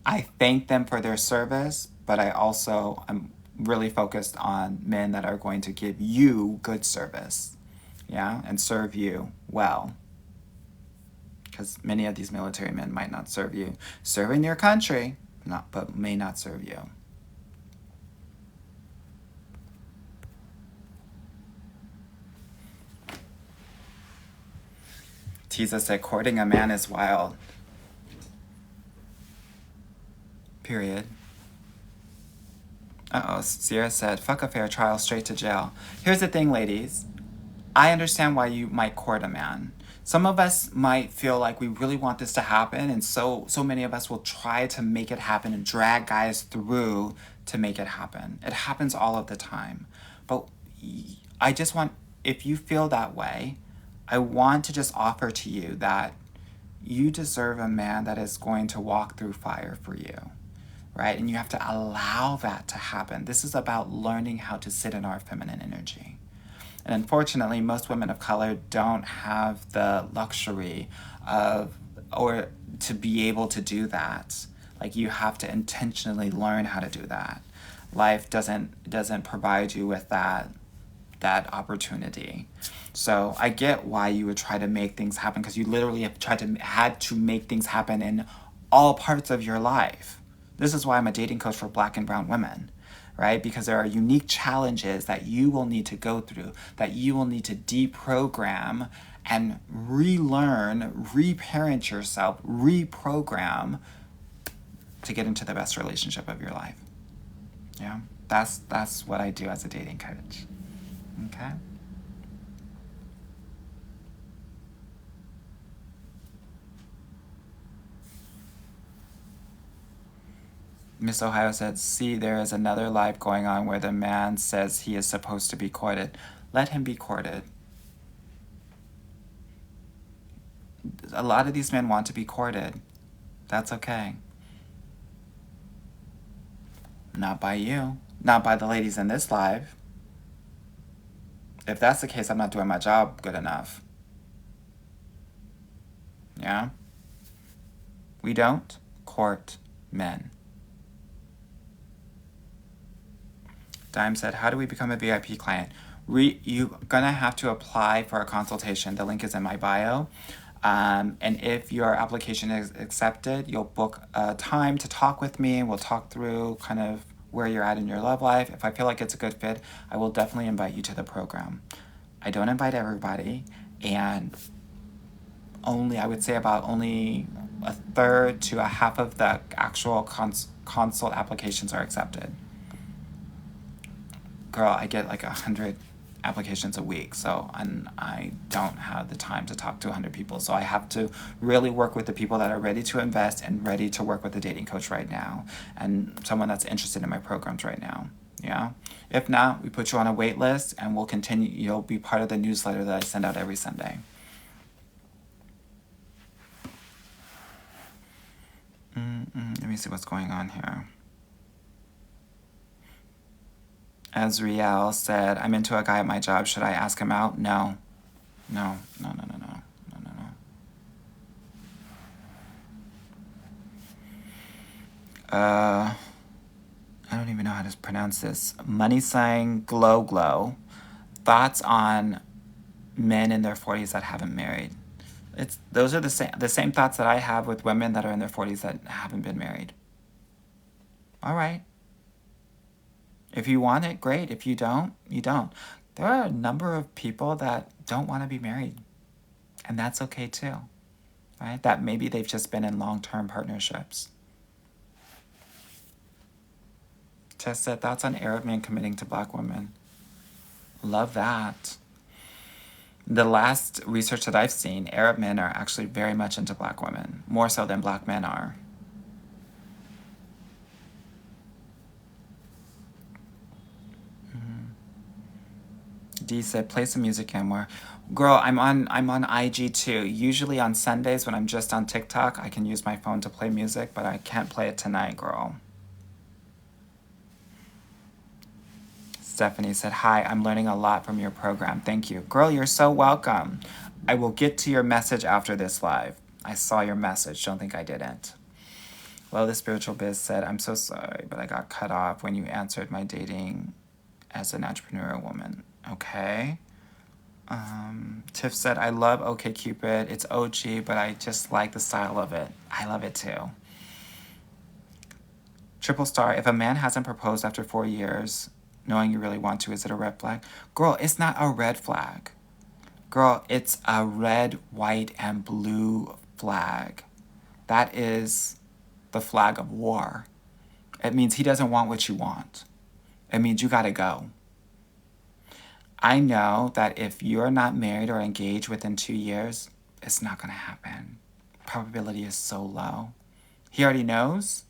I thank them for their service, but I'm really focused on men that are going to give you good service. Yeah? And serve you well. Because many of these military men might not serve you. Serve in your country, but may not serve you. Tiza said, courting a man is wild. Period. Uh-oh, Sierra said, fuck a fair trial, straight to jail. Here's the thing, ladies. I understand why you might court a man. Some of us might feel like we really want this to happen, and so many of us will try to make it happen and drag guys through to make it happen. It happens all of the time. But I just want, if you feel that way, I want to just offer to you that you deserve a man that is going to walk through fire for you, right? And you have to allow that to happen. This is about learning how to sit in our feminine energy. And unfortunately, most women of color don't have the luxury of, or to be able to do that. Like, you have to intentionally learn how to do that. Life doesn't provide you with that opportunity. So I get why you would try to make things happen, because you literally had to make things happen in all parts of your life. This is why I'm a dating coach for Black and brown women, right? Because there are unique challenges that you will need to go through, that you will need to deprogram and relearn, reparent yourself, reprogram to get into the best relationship of your life. Yeah, that's what I do as a dating coach. Okay? Miss Ohio said, see, there is another live going on where the man says he is supposed to be courted. Let him be courted. A lot of these men want to be courted. That's okay. Not by you. Not by the ladies in this live. If that's the case, I'm not doing my job good enough. Yeah? We don't court men. Dime said, how do we become a VIP client? You're gonna have to apply for a consultation. The link is in my bio. And if your application is accepted, you'll book a time to talk with me. We'll talk through kind of where you're at in your love life. If I feel like it's a good fit, I will definitely invite you to the program. I don't invite everybody, and I would say about only a third to a half of the actual consult applications are accepted. Girl, I get like 100 applications a week, so I don't have the time to talk to 100 people. So I have to really work with the people that are ready to invest and ready to work with a dating coach right now, and someone that's interested in my programs right now. Yeah. If not, we put you on a wait list, and we'll continue. You'll be part of the newsletter that I send out every Sunday. Let me see what's going on here. Azriel said, I'm into a guy at my job. Should I ask him out? No. No. I don't even know how to pronounce this. Money sign glow. Thoughts on men in their 40s that haven't married. Those are the same thoughts that I have with women that are in their 40s that haven't been married. All right. If you want it, great. If you don't, you don't. There are a number of people that don't want to be married, and that's okay too, right? That maybe they've just been in long-term partnerships. Tess said, thoughts on Arab men committing to Black women. Love that. The last research that I've seen, Arab men are actually very much into Black women, more so than Black men are. D said, play some music, Anwar. Girl, I'm on IG too. Usually on Sundays when I'm just on TikTok, I can use my phone to play music, but I can't play it tonight, girl. Stephanie said, hi, I'm learning a lot from your program. Thank you. Girl, you're so welcome. I will get to your message after this live. I saw your message. Don't think I didn't. Well, the spiritual biz said, I'm so sorry, but I got cut off when you answered my dating as an entrepreneurial woman. Okay. Tiff said, I love OkCupid. It's OG, but I just like the style of it. I love it too. Triple star, if a man hasn't proposed after 4 years, knowing you really want to, is it a red flag? Girl, it's not a red flag. Girl, it's a red, white, and blue flag. That is the flag of war. It means he doesn't want what you want. It means you gotta go. I know that if you're not married or engaged within 2 years, it's not gonna happen. Probability is so low. He already knows.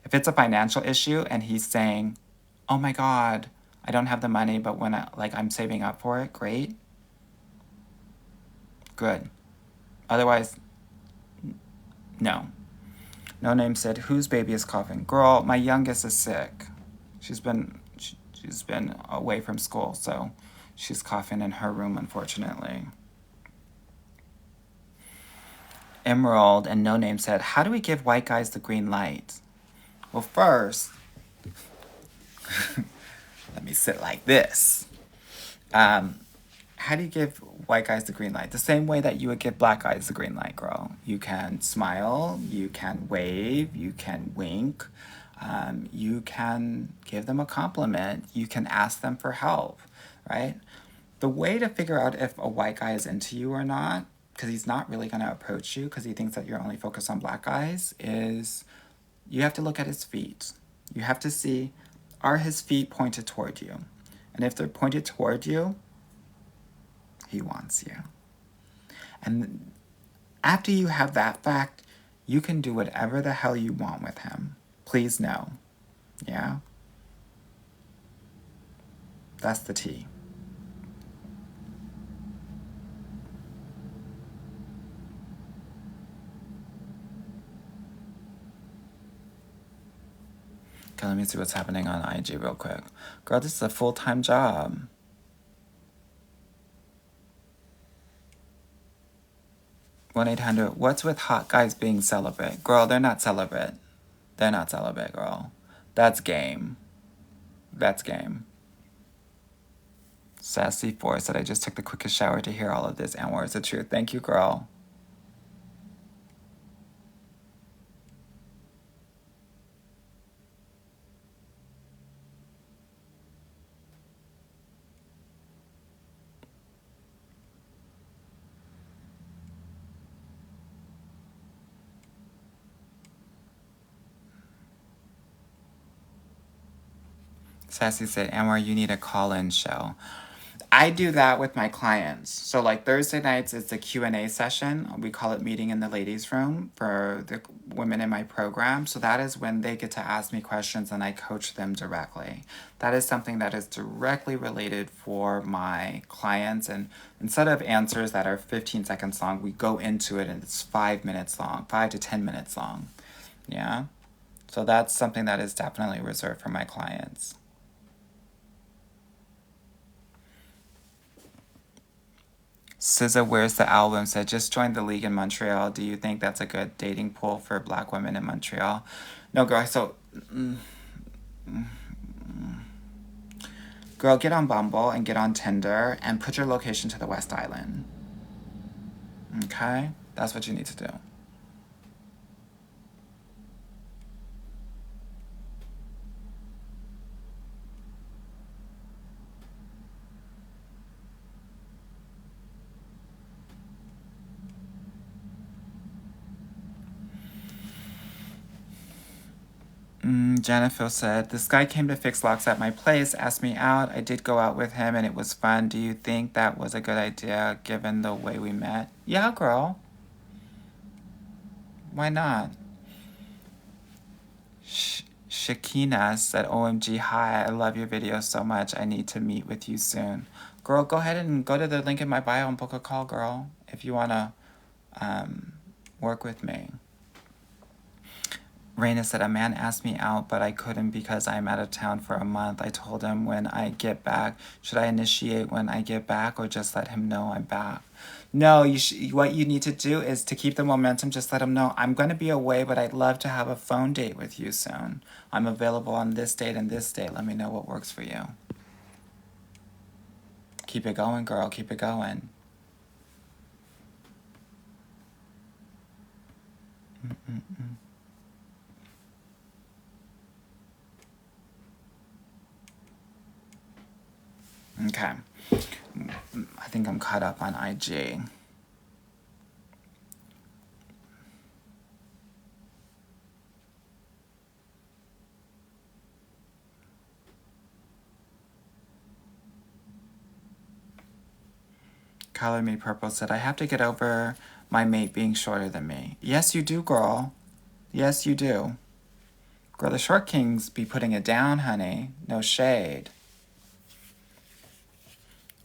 If it's a financial issue and he's saying, oh my God, I don't have the money, but when I'm saving up for it, great. Good. Otherwise, no. No Name said, whose baby is coughing? Girl, my youngest is sick. She's been away from school, so she's coughing in her room, unfortunately. Emerald and No Name said, how do we give white guys the green light? Well, first, let me sit like this. How do you give white guys the green light? The same way that you would give black guys the green light, girl. You can smile, you can wave, you can wink, you can give them a compliment, you can ask them for help, right? The way to figure out if a white guy is into you or not, because he's not really going to approach you because he thinks that you're only focused on black guys, is you have to look at his feet. You have to see, are his feet pointed toward you? And if they're pointed toward you, he wants you. And after you have that fact, you can do whatever the hell you want with him. Please know. Yeah? That's the tea. Okay, let me see what's happening on IG real quick. Girl, this is a full-time job. 1-800, what's with hot guys being celibate? Girl, they're not celibate. They're not celibate, girl. That's game. That's game. Sassy 4 said, I just took the quickest shower to hear all of this, and words of truth. Thank you, girl. Sassy said, Anwar, you need a call-in show. I do that with my clients. So like Thursday nights is the Q&A session. We call it Meeting in the Ladies Room for the women in my program. So that is when they get to ask me questions and I coach them directly. That is something that is directly related for my clients. And instead of answers that are 15 seconds long, we go into it and it's 5 minutes long, 5 to 10 minutes long. Yeah. So that's something that is definitely reserved for my clients. SZA Where's the Album said, just joined the league in Montreal. Do you think that's a good dating pool for black women in Montreal? No, girl, so... Girl, get on Bumble and get on Tinder and put your location to the West Island. Okay? That's what you need to do. Jennifer said, this guy came to fix locks at my place, asked me out. I did go out with him and it was fun. Do you think that was a good idea given the way we met? Yeah, girl. Why not? Shakina said, OMG, hi, I love your videos so much. I need to meet with you soon. Girl, go ahead and go to the link in my bio and book a call, girl, if you want to work with me. Raina said, a man asked me out, but I couldn't because I'm out of town for a month. I told him when I get back. Should I initiate when I get back or just let him know I'm back? No, what you need to do is to keep the momentum, just let him know, I'm going to be away, but I'd love to have a phone date with you soon. I'm available on this date and this date. Let me know what works for you. Keep it going, girl. Keep it going. Okay. I think I'm caught up on IG. Color Me Purple said, I have to get over my mate being shorter than me. Yes, you do, girl. Yes, you do. Girl, the short kings be putting it down, honey. No shade.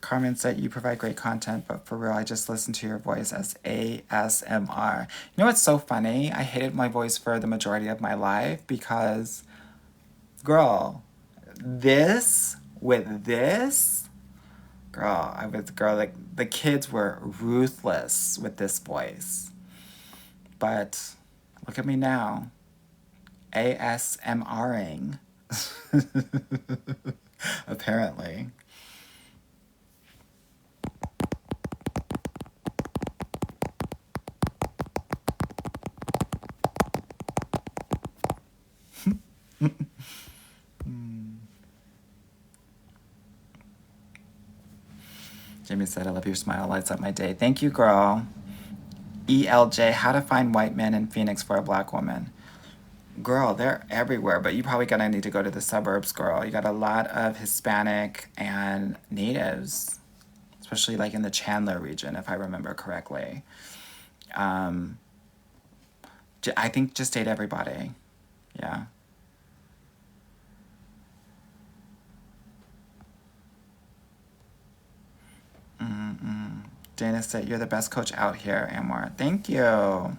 Carmen said, you provide great content, but for real, I just listen to your voice as ASMR. You know what's so funny? I hated my voice for the majority of my life because, girl, girl, like, the kids were ruthless with this voice. But look at me now. ASMRing. Apparently. Jamie said, I love your smile, lights up my day. Thank you, girl. ELJ, how to find white men in Phoenix for a black woman. Girl, they're everywhere, but you probably gonna need to go to the suburbs, girl. You got a lot of Hispanic and natives, especially like in the Chandler region, if I remember correctly. I think just date everybody. Yeah. Dana said, you're the best coach out here, Amor. Thank you.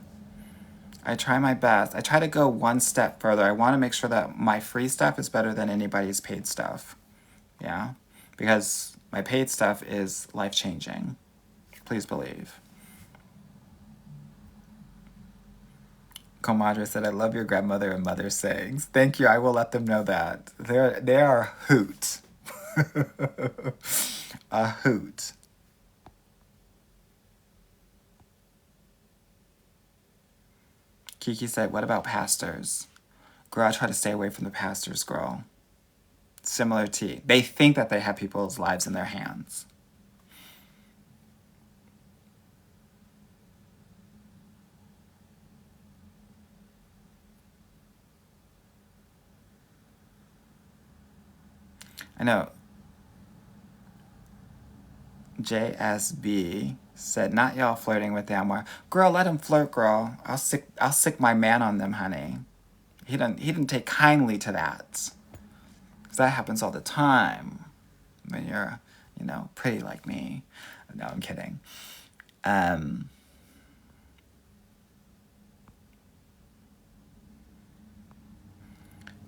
I try my best. I try to go one step further. I want to make sure that my free stuff is better than anybody's paid stuff. Yeah? Because my paid stuff is life-changing. Please believe. Comadre said, I love your grandmother and mother sayings. Thank you. I will let them know that. They are a hoot. A hoot. Kiki said, what about pastors? Girl, I try to stay away from the pastors, girl. Similar to, they think that they have people's lives in their hands. I know. JSB said, not y'all flirting with Amor. Girl, let him flirt, girl. I'll sick my man on them, honey. He didn't take kindly to that. Because that happens all the time when you're, pretty like me. No, I'm kidding.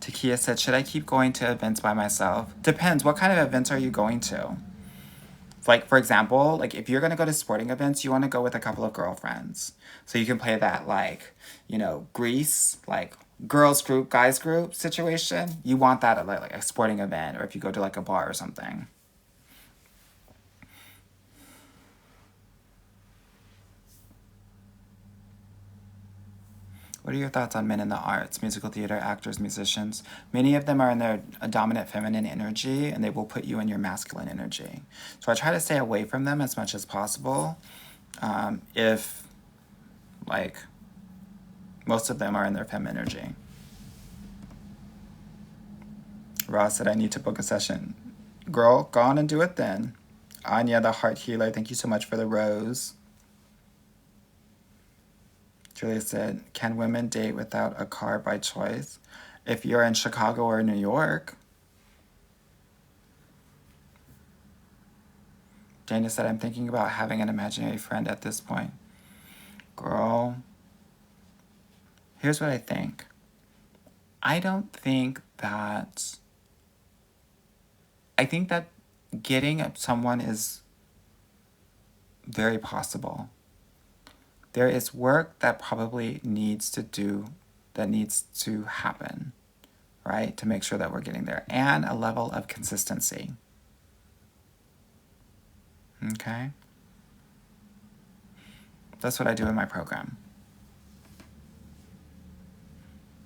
Takia said, should I keep going to events by myself? Depends. What kind of events are you going to? Like, for example, like if you're going to go to sporting events, you want to go with a couple of girlfriends. So you can play that, like, Grease, like girls group, guys group situation. You want that at like a sporting event or if you go to like a bar or something. What are your thoughts on men in the arts, musical theater, actors, musicians? Many of them are in their dominant feminine energy and they will put you in your masculine energy. So I try to stay away from them as much as possible. If, like, most of them are in their fem energy. Ross said, I need to book a session. Girl, go on and do it then. Anya, the heart healer, thank you so much for the rose. Julia said, can women date without a car by choice? If you're in Chicago or New York. Dana said, I'm thinking about having an imaginary friend at this point. Girl, here's what I think. I think that getting someone is very possible. There is work that probably needs to happen, right? To make sure that we're getting there. And a level of consistency. Okay? That's what I do in my program.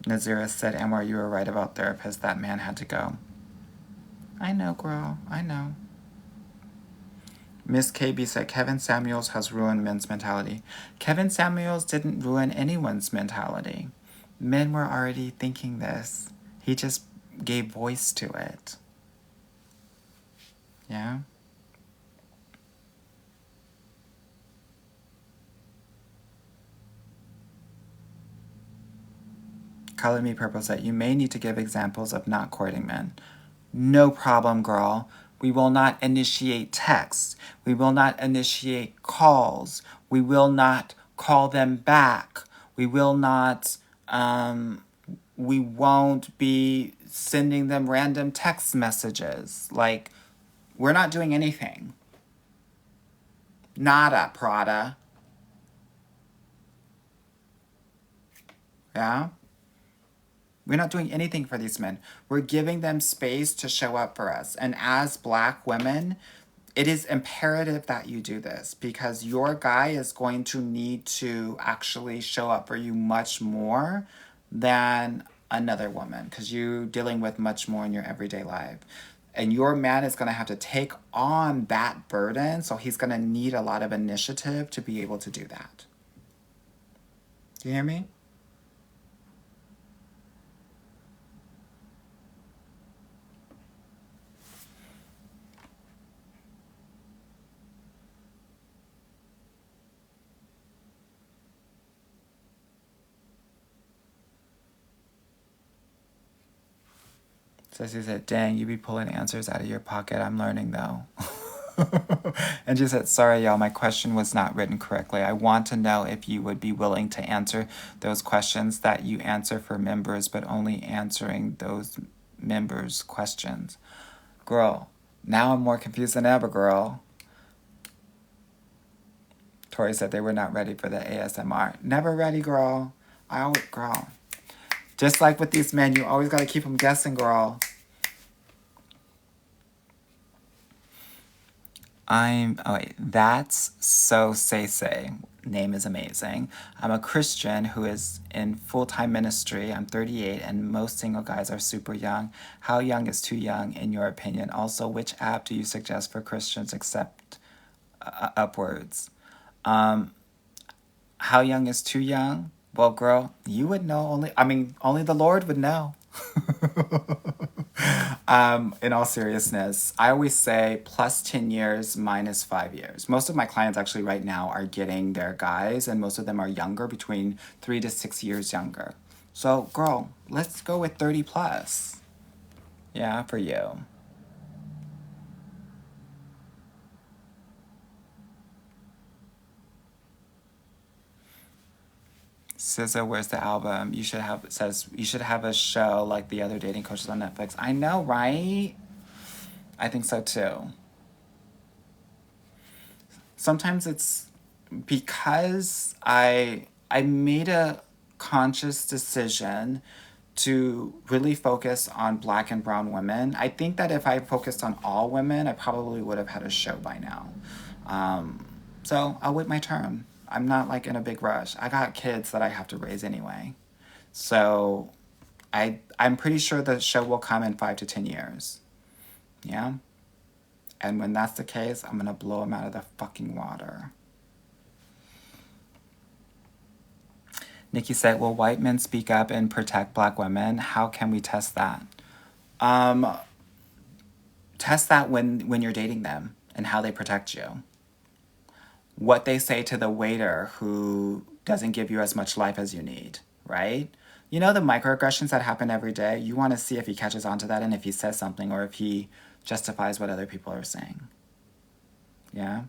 Nazira said, Amor, you were right about therapists. That man had to go. I know, girl. I know. Miss KB said Kevin Samuels has ruined men's mentality. Kevin Samuels didn't ruin anyone's mentality. Men were already thinking this. He just gave voice to it. Yeah? Color Me Purple said, you may need to give examples of not courting men. No problem, girl. We will not initiate texts. We will not initiate calls. We will not call them back. We will not, we won't be sending them random text messages. Like, we're not doing anything. Nada, Prada. Yeah? We're not doing anything for these men. We're giving them space to show up for us. And as Black women, it is imperative that you do this because your guy is going to need to actually show up for you much more than another woman because you're dealing with much more in your everyday life. And your man is going to have to take on that burden, so he's going to need a lot of initiative to be able to do that. Do you hear me? So she said, dang, you be pulling answers out of your pocket. I'm learning though. And she said, sorry, y'all, my question was not written correctly. I want to know if you would be willing to answer those questions that you answer for members, but only answering those members' questions. Girl, now I'm more confused than ever, girl. Tori said they were not ready for the ASMR. Never ready, girl. Girl. Just like with these men, you always got to keep them guessing, girl. That's So Say. Name is amazing. I'm a Christian who is in full-time ministry. I'm 38 and most single guys are super young. How young is too young in your opinion? Also, which app do you suggest for Christians except Upwards? How young is too young? Well, girl, you would know only the Lord would know. In all seriousness, I always say plus 10 years minus 5 years. Most of my clients actually right now are getting their guys, and most of them are younger, between 3 to 6 years younger. So, girl, let's go with 30 plus. Yeah, for you. SZA, where's the album? You should have, it says, you should have a show like the other dating coaches on Netflix. I know, right? I think so too. Sometimes it's because I made a conscious decision to really focus on Black and brown women. I think that if I focused on all women, I probably would have had a show by now. So I'll wait my turn. I'm not like in a big rush. I got kids that I have to raise anyway. So I'm pretty sure the show will come in 5 to 10 years. Yeah? And when that's the case, I'm gonna blow them out of the fucking water. Nikki said, will white men speak up and protect Black women? How can we test that? Test that when you're dating them and how they protect you. What they say to the waiter who doesn't give you as much life as you need, right? You know the microaggressions that happen every day? You want to see if he catches on to that and if he says something or if he justifies what other people are saying. Yeah?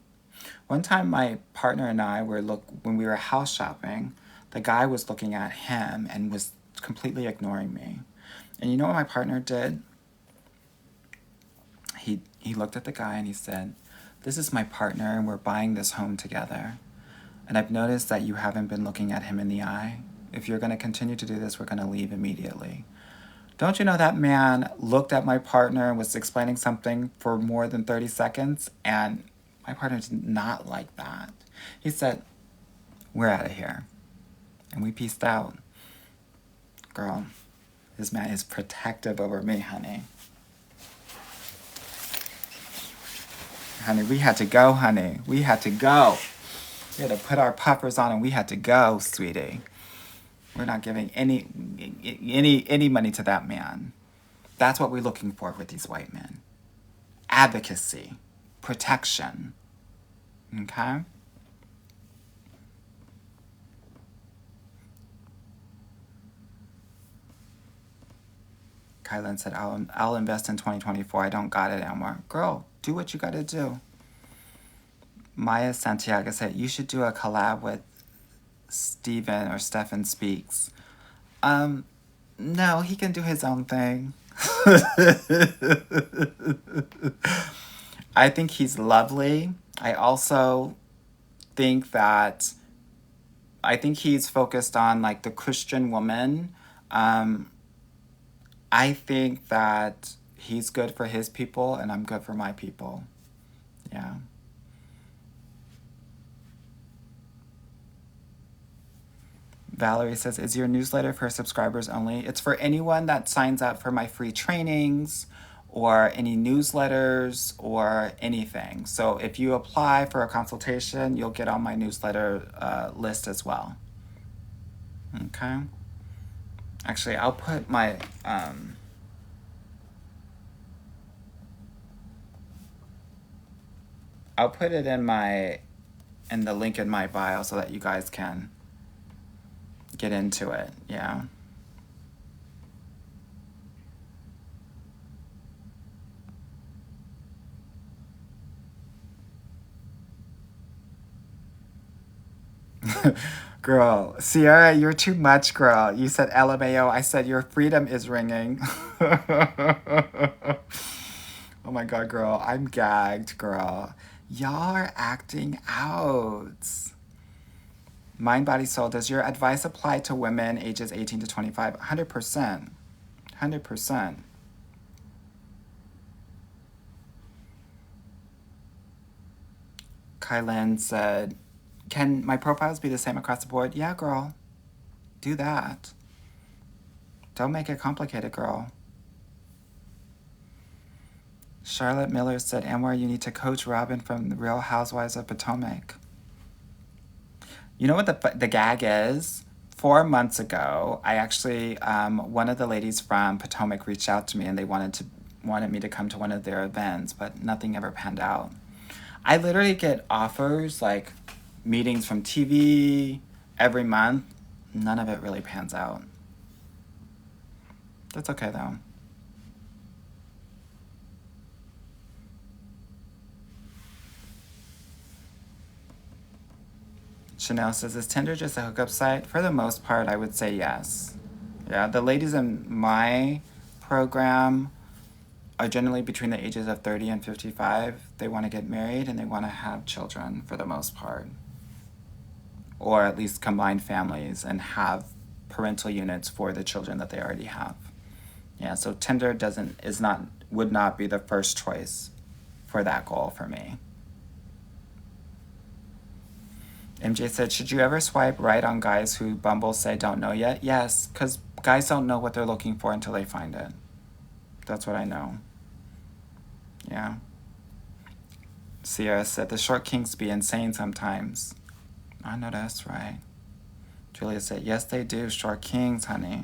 One time my partner and I when we were house shopping, the guy was looking at him and was completely ignoring me. And you know what my partner did? He looked at the guy and he said, this is my partner and we're buying this home together. And I've noticed that you haven't been looking at him in the eye. If you're going to continue to do this, we're going to leave immediately. Don't you know that man looked at my partner and was explaining something for more than 30 seconds? And my partner did not like that. He said, we're out of here. And we peaced out. Girl, this man is protective over me, honey. Honey, we had to go, honey. We had to go. We had to put our puffers on and we had to go, sweetie. We're not giving any money to that man. That's what we're looking for with these white men. Advocacy, protection. Okay? Kylan said, I'll invest in 2024. I don't got it, Elmore. Girl, do what you got to do. Maya Santiago said, you should do a collab with Steven or Stefan Speaks. No, he can do his own thing. I think he's lovely. I also think that he's focused on like the Christian woman. I think that he's good for his people and I'm good for my people. Yeah. Valerie says, is your newsletter for subscribers only? It's for anyone that signs up for my free trainings or any newsletters or anything. So if you apply for a consultation, you'll get on my newsletter list as well. Okay. Actually, I'll put my I'll put it in the link in my bio so that you guys can get into it. Yeah. Girl, Sierra, you're too much, girl. You said LMAO. I said your freedom is ringing. Oh my God, girl. I'm gagged, girl. Y'all are acting out. Mind, body, soul. Does your advice apply to women ages 18 to 25? 100%. 100%. Kylan said, can my profiles be the same across the board? Yeah, girl. Do that. Don't make it complicated, girl. Charlotte Miller said, Anwar, you need to coach Robin from the Real Housewives of Potomac. You know what the gag is? 4 months ago, I actually, one of the ladies from Potomac reached out to me and they wanted me to come to one of their events, but nothing ever panned out. I literally get offers, like meetings from TV every month. None of it really pans out. That's okay though. Chanel says, is Tinder just a hookup site? For the most part, I would say yes. Yeah, the ladies in my program are generally between the ages of 30 and 55. They want to get married and they want to have children for the most part. Or at least combine families and have parental units for the children that they already have. Yeah, so Tinder would not be the first choice for that goal for me. MJ said, should you ever swipe right on guys who Bumble say don't know yet? Yes, because guys don't know what they're looking for until they find it. That's what I know. Yeah. Sierra said, the short kinks be insane sometimes. I know that's right. Julia said, yes, they do. Short kings, honey.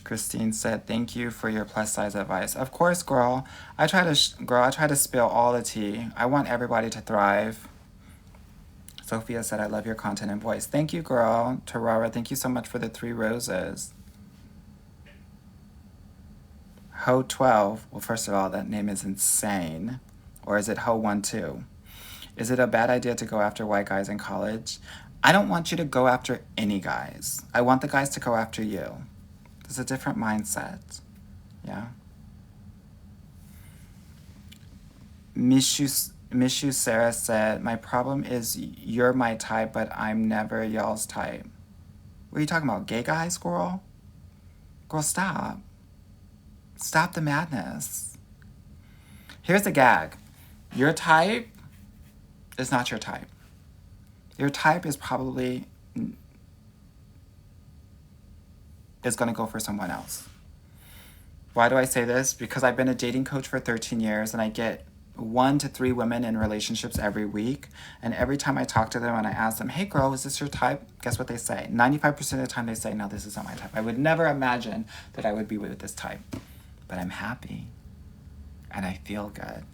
Christine said, thank you for your plus size advice. Of course, girl. I try to spill all the tea. I want everybody to thrive. Sophia said, I love your content and voice. Thank you, girl. Tarara, thank you so much for the 3 roses. Ho 12. Well, first of all, that name is insane. Or is it Ho 12? Is it a bad idea to go after white guys in college? I don't want you to go after any guys. I want the guys to go after you. There's a different mindset. Yeah. Mishu Sarah said, my problem is you're my type, but I'm never y'all's type. What are you talking about? Gay guys, girl? Girl, stop. Stop the madness. Here's the gag. Your type is not your type. Your type is probably is going to go for someone else. Why do I say this? Because I've been a dating coach for 13 years and I get 1 to 3 women in relationships every week. And every time I talk to them and I ask them, hey girl, is this your type? Guess what they say? 95% of the time they say, no, this is not my type. I would never imagine that I would be with this type. But I'm happy and I feel good.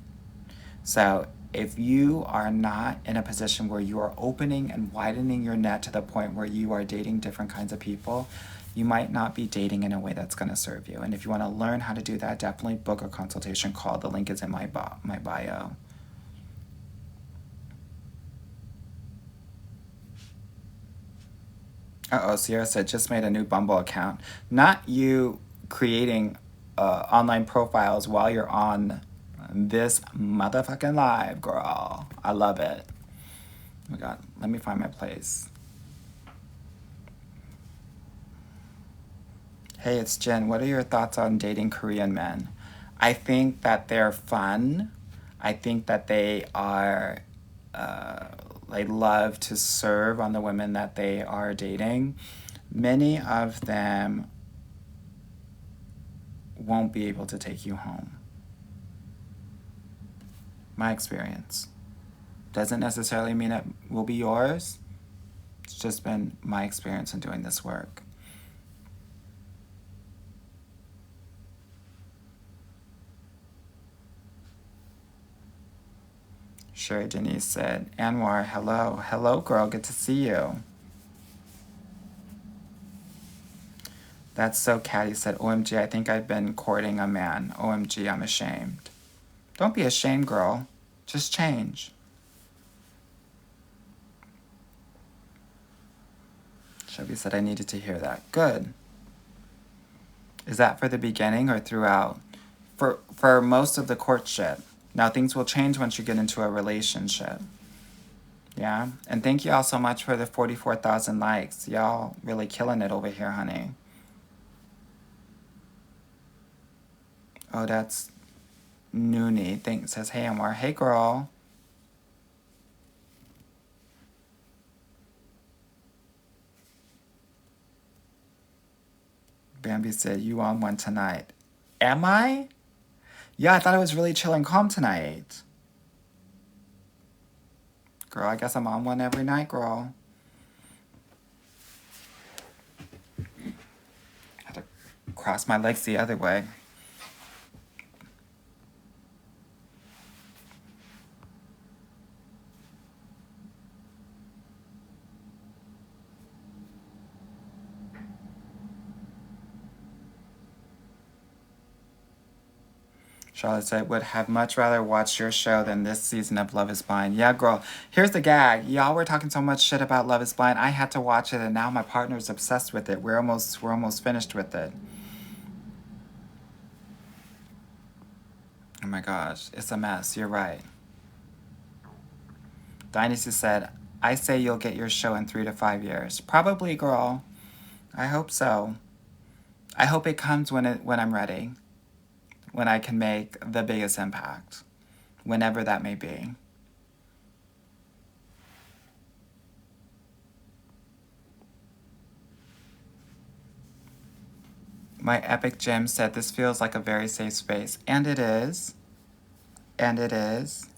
So if you are not in a position where you are opening and widening your net to the point where you are dating different kinds of people, you might not be dating in a way that's going to serve you. And if you want to learn how to do that, definitely book a consultation call. The link is in my bio. Uh-oh, Sierra said, just made a new Bumble account. Not you creating online profiles while you're on this motherfucking live, girl. I love it. Oh my God, let me find my place. Hey, it's Jen. What are your thoughts on dating Korean men? I think that they're fun. I think that they are, they love to serve on the women that they are dating. Many of them won't be able to take you home. My experience. Doesn't necessarily mean it will be yours. It's just been my experience in doing this work. Sherry Denise said, Anwar, hello. Hello, girl. Good to see you. That's so catty, said, OMG, I think I've been courting a man. OMG, I'm ashamed. Don't be ashamed, girl. Just change. Shelby said, I needed to hear that. Good. Is that for the beginning or throughout? For most of the courtship. Now, things will change once you get into a relationship. Yeah? And thank you all so much for the 44,000 likes. Y'all really killing it over here, honey. Oh, that's Noonie. Thanks. Says, hey, Amar. Hey, girl. Bambi said, you on one tonight. Am I? Yeah, I thought it was really chill and calm tonight. Girl, I guess I'm on one every night, girl. I had to cross my legs the other way. Charlotte said, would have much rather watched your show than this season of Love is Blind. Yeah, girl. Here's the gag. Y'all were talking so much shit about Love is Blind. I had to watch it, and now my partner's obsessed with it. We're almost finished with it. Oh my gosh. It's a mess. You're right. Dynasty said, I say you'll get your show in 3 to 5 years. Probably, girl. I hope so. I hope it comes when I'm ready. When I can make the biggest impact, whenever that may be. My Epic Gym said this feels like a very safe space, and it is. And it is.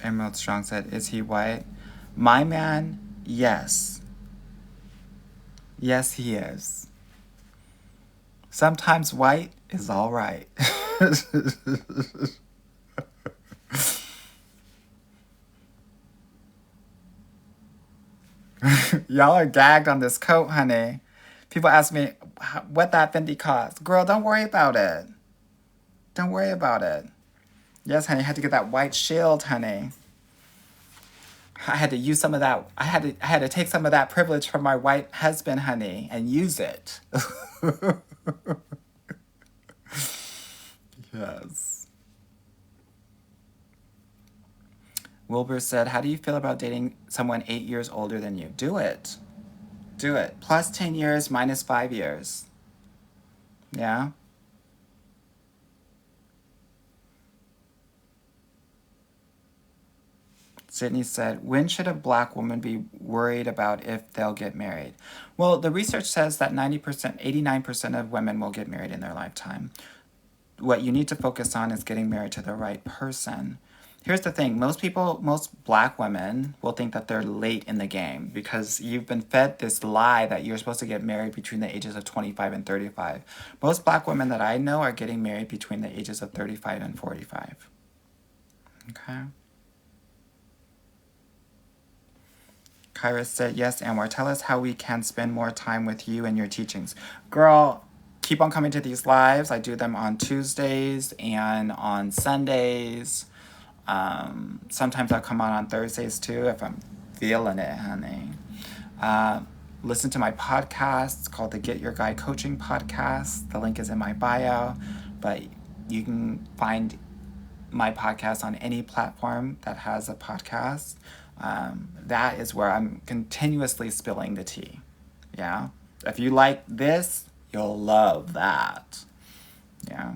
Emerald Strong said, is he white? My man, yes. Yes, he is. Sometimes white is all right. Y'all are gagged on this coat, honey. People ask me what that Fendi cost. Girl, don't worry about it. Don't worry about it. Yes, honey, I had to get that white shield, honey. I had to use some of that. I had to take some of that privilege from my white husband, honey, and use it. Yes. Wilbur said, how do you feel about dating someone 8 years older than you? Do it. Do it. Plus 10 years, minus 5 years. Yeah? Sydney said, when should a black woman be worried about if they'll get married? Well, the research says that 90%, 89% of women will get married in their lifetime. What you need to focus on is getting married to the right person. Here's the thing, most black women will think that they're late in the game because you've been fed this lie that you're supposed to get married between the ages of 25 and 35. Most black women that I know are getting married between the ages of 35 and 45. Okay? Kyra said, yes, Anwar, tell us how we can spend more time with you and your teachings. Girl, keep on coming to these lives. I do them on Tuesdays and on Sundays. Sometimes I'll come on Thursdays too if I'm feeling it, honey. Listen to my podcast. It's called the Get Your Guy Coaching Podcast. The link is in my bio, but you can find my podcast on any platform that has a podcast. That is where I'm continuously spilling the tea. Yeah. If you like this, you'll love that. Yeah.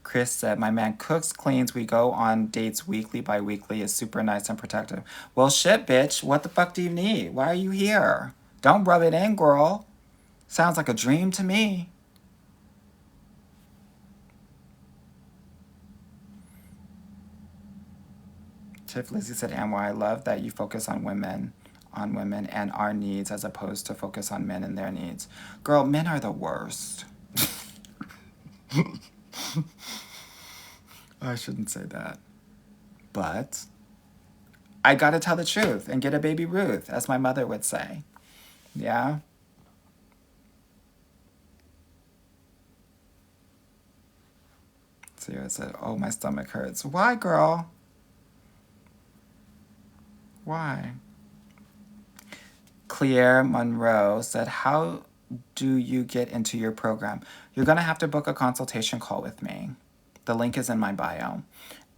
Chris said, my man cooks, cleans, we go on dates weekly, bi-weekly, is super nice and protective. Well, shit, bitch. What the fuck do you need? Why are you here? Don't rub it in, girl. Sounds like a dream to me. Tiff Lizzie said, Anwar, I love that you focus on women and our needs as opposed to focus on men and their needs. Girl, men are the worst. I shouldn't say that. But I gotta tell the truth and get a baby Ruth, as my mother would say. Yeah? Sierra said, oh, my stomach hurts. Why, girl? Why? Claire Monroe said, how do you get into your program? You're going to have to book a consultation call with me. The link is in my bio.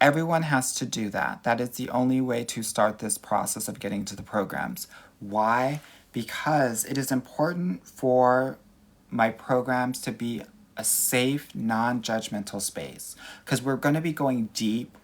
Everyone has to do that. That is the only way to start this process of getting to the programs. Why? Because it is important for my programs to be a safe, non-judgmental space. Because we're going to be going deep.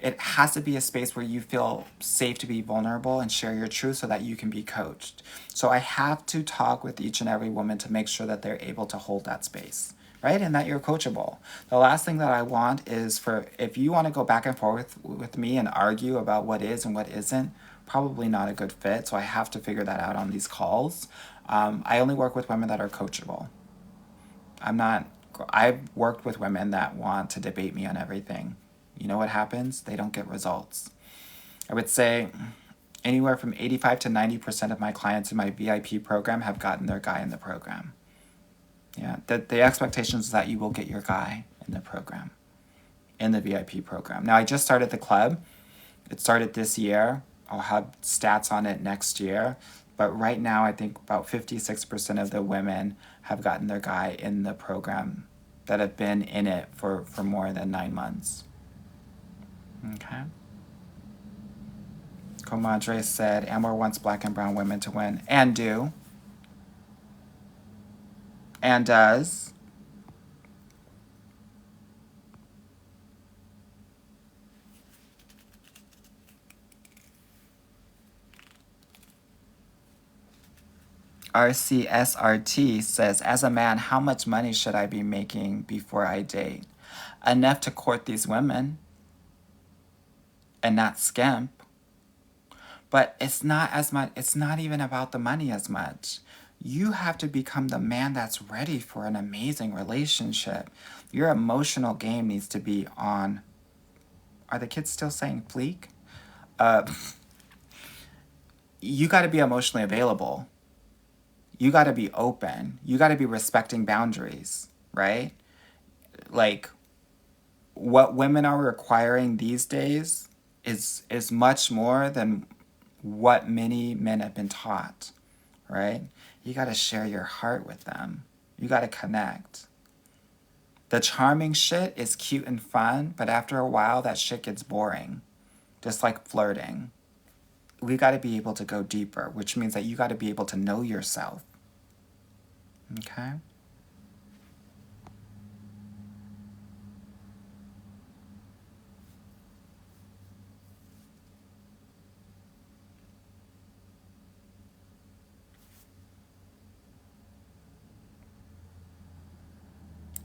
It has to be a space where you feel safe to be vulnerable and share your truth so that you can be coached. So I have to talk with each and every woman to make sure that they're able to hold that space, right? And that you're coachable. The last thing that I want is if you want to go back and forth with me and argue about what is and what isn't, probably not a good fit. So I have to figure that out on these calls. I only work with women that are coachable. I've worked with women that want to debate me on everything. You know what happens? They don't get results. I would say anywhere from 85 to 90% of my clients in my VIP program have gotten their guy in the program. Yeah, the expectation is that you will get your guy in the program, in the VIP program. Now, I just started the club. It started this year. I'll have stats on it next year. But right now, I think about 56% of the women have gotten their guy in the program that have been in it for more than 9 months. Okay. Comadre said, Anwar wants black and brown women to win. And do. And does. RCSRT says, as a man, how much money should I be making before I date? Enough to court these women and not skimp. But it's not as much, it's not even about the money as much. You have to become the man that's ready for an amazing relationship. Your emotional game needs to be on, are the kids still saying fleek? You got to be emotionally available. You got to be open. You got to be respecting boundaries, right? Like, what women are requiring these days is much more than what many men have been taught, right? You got to share your heart with them. You got to connect. The charming shit is cute and fun, but after a while, that shit gets boring. Just like flirting. We got to be able to go deeper, which means that you got to be able to know yourself. Okay?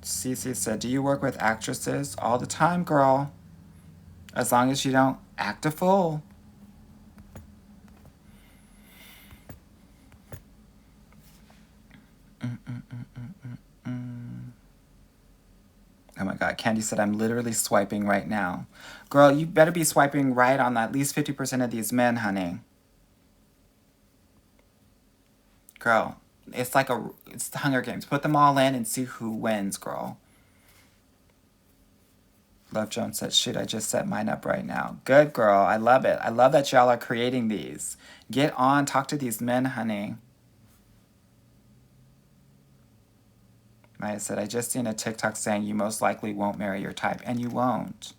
Cece said, do you work with actresses? All the time, girl. As long as you don't act a fool. Oh my God, Candy said, I'm literally swiping right now. Girl, you better be swiping right on at least 50% of these men, honey. Girl, it's the Hunger Games. Put them all in and see who wins, girl. Love Jones said, shoot, I just set mine up right now. Good, girl. I love it. I love that y'all are creating these. Get on. Talk to these men, honey. Maya said, I just seen a TikTok saying you most likely won't marry your type. And you won't.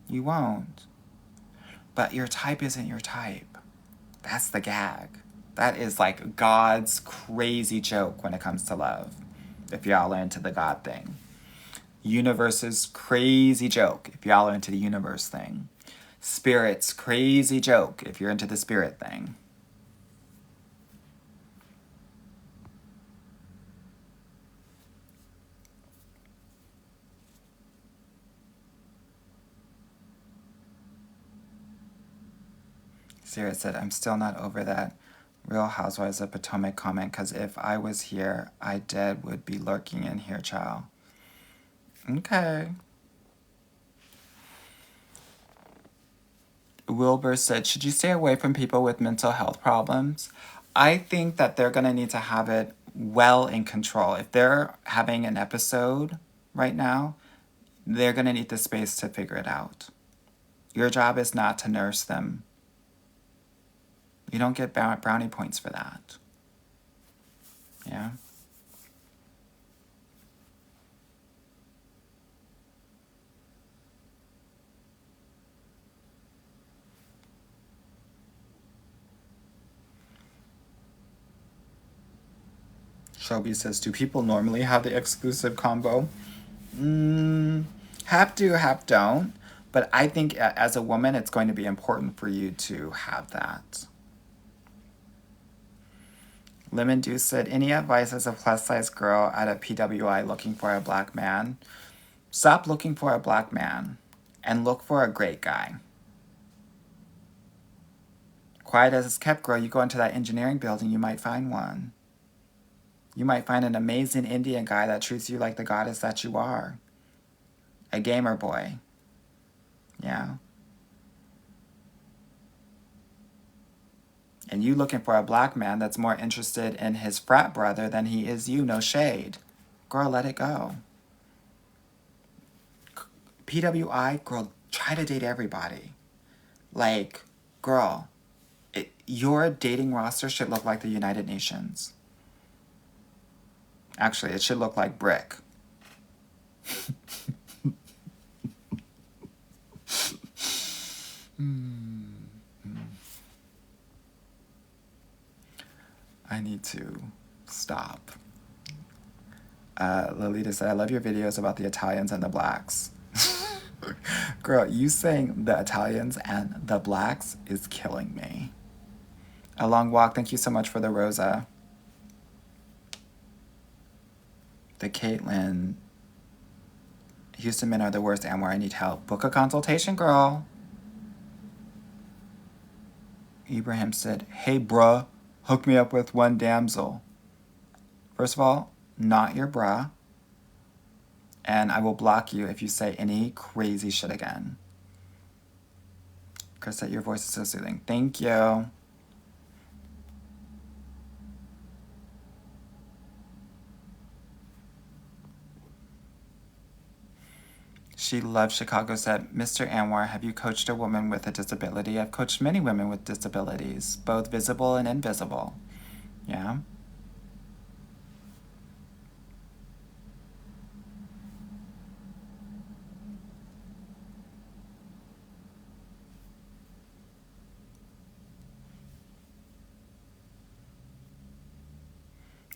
You won't. But your type isn't your type. That's the gag. That is like God's crazy joke when it comes to love. If y'all are into the God thing. Universe's crazy joke if y'all are into the universe thing. Spirit's crazy joke if you're into the spirit thing. Sarah said, I'm still not over that Real Housewives of Potomac comment, because if I was here, I dead would be lurking in here, child. Okay. Wilbur said, should you stay away from people with mental health problems? I think that they're going to need to have it well in control. If they're having an episode right now, they're going to need the space to figure it out. Your job is not to nurse them. You don't get brownie points for that. Yeah? Shelby says, do people normally have the exclusive combo? Have do, have don't. But I think as a woman, it's going to be important for you to have that. Lemon Dew said, any advice as a plus-size girl at a PWI looking for a black man? Stop looking for a black man and look for a great guy. Quiet as it's kept, girl. You go into that engineering building, you might find one. You might find an amazing Indian guy that treats you like the goddess that you are. A gamer boy. Yeah. And you looking for a black man that's more interested in his frat brother than he is you, no shade. Girl, let it go. PWI, girl, try to date everybody. Like, girl, your dating roster should look like the United Nations. Actually, it should look like brick. I need to stop. Lolita said, I love your videos about the Italians and the blacks. Girl, you saying the Italians and the blacks is killing me. A Long Walk, thank you so much for the Rosa. The Caitlin, Houston men are the worst and where I need help. Book a consultation, girl. Ibrahim said, hey, bruh, hook me up with one damsel. First of all, not your bruh. And I will block you if you say any crazy shit again. Chris said, your voice is so soothing. Thank you. She loves Chicago said, Mr. Anwar, have you coached a woman with a disability? I've coached many women with disabilities, both visible and invisible. Yeah?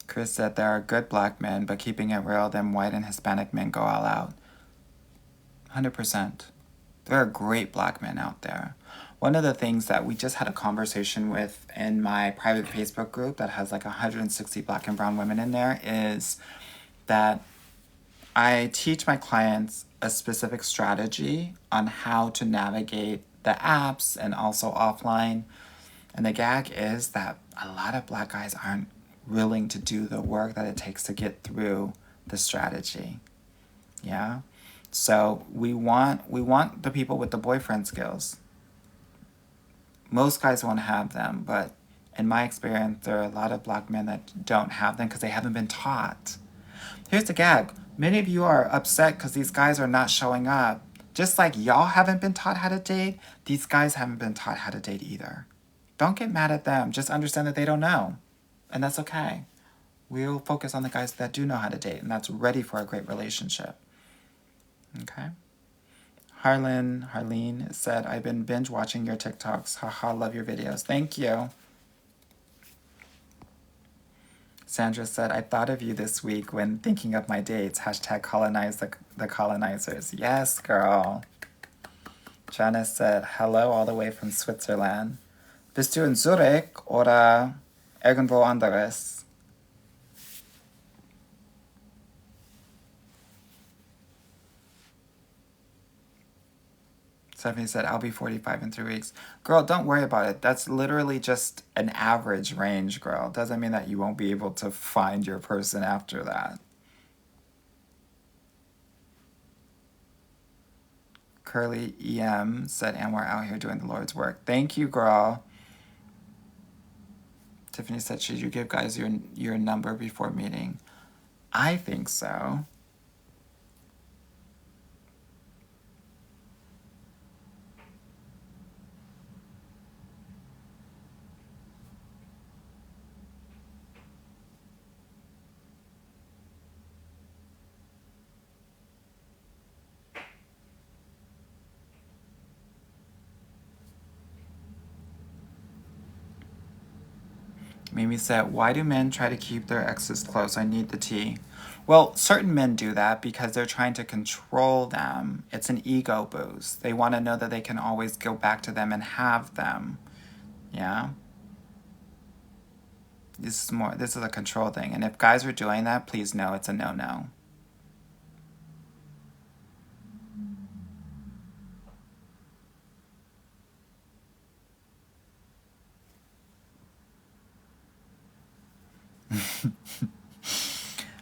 Chris said, there are good black men, but keeping it real, them white and Hispanic men go all out. 100%. There are great black men out there. One of the things that we just had a conversation with in my private Facebook group that has like 160 black and brown women in there is that I teach my clients a specific strategy on how to navigate the apps and also offline. And the gag is that a lot of Black guys aren't willing to do the work that it takes to get through the strategy. Yeah? So we want the people with the boyfriend skills. Most guys won't have them, but in my experience, there are a lot of Black men that don't have them because they haven't been taught. Here's the gag. Many of you are upset because these guys are not showing up. Just like y'all haven't been taught how to date, these guys haven't been taught how to date either. Don't get mad at them. Just understand that they don't know. And that's okay. We'll focus on the guys that do know how to date and that's ready for a great relationship. Okay? Harleen said, I've been binge watching your TikToks. Haha, love your videos. Thank you. Sandra said, I thought of you this week when thinking of my dates. Hashtag colonize the colonizers. Yes, girl. Janice said, hello all the way from Switzerland. Bist du in Zurich oder irgendwo anderes? Stephanie said, I'll be 45 in 3 weeks. Girl, don't worry about it. That's literally just an average range, girl. Doesn't mean that you won't be able to find your person after that. Curly EM said, and we're out here doing the Lord's work. Thank you, girl. Tiffany said, should you give guys your number before meeting? I think so. Mimi said, why do men try to keep their exes close? I need the tea. Well, certain men do that because they're trying to control them. It's an ego boost. They want to know that they can always go back to them and have them. Yeah? This is a control thing. And if guys are doing that, please know it's a no-no.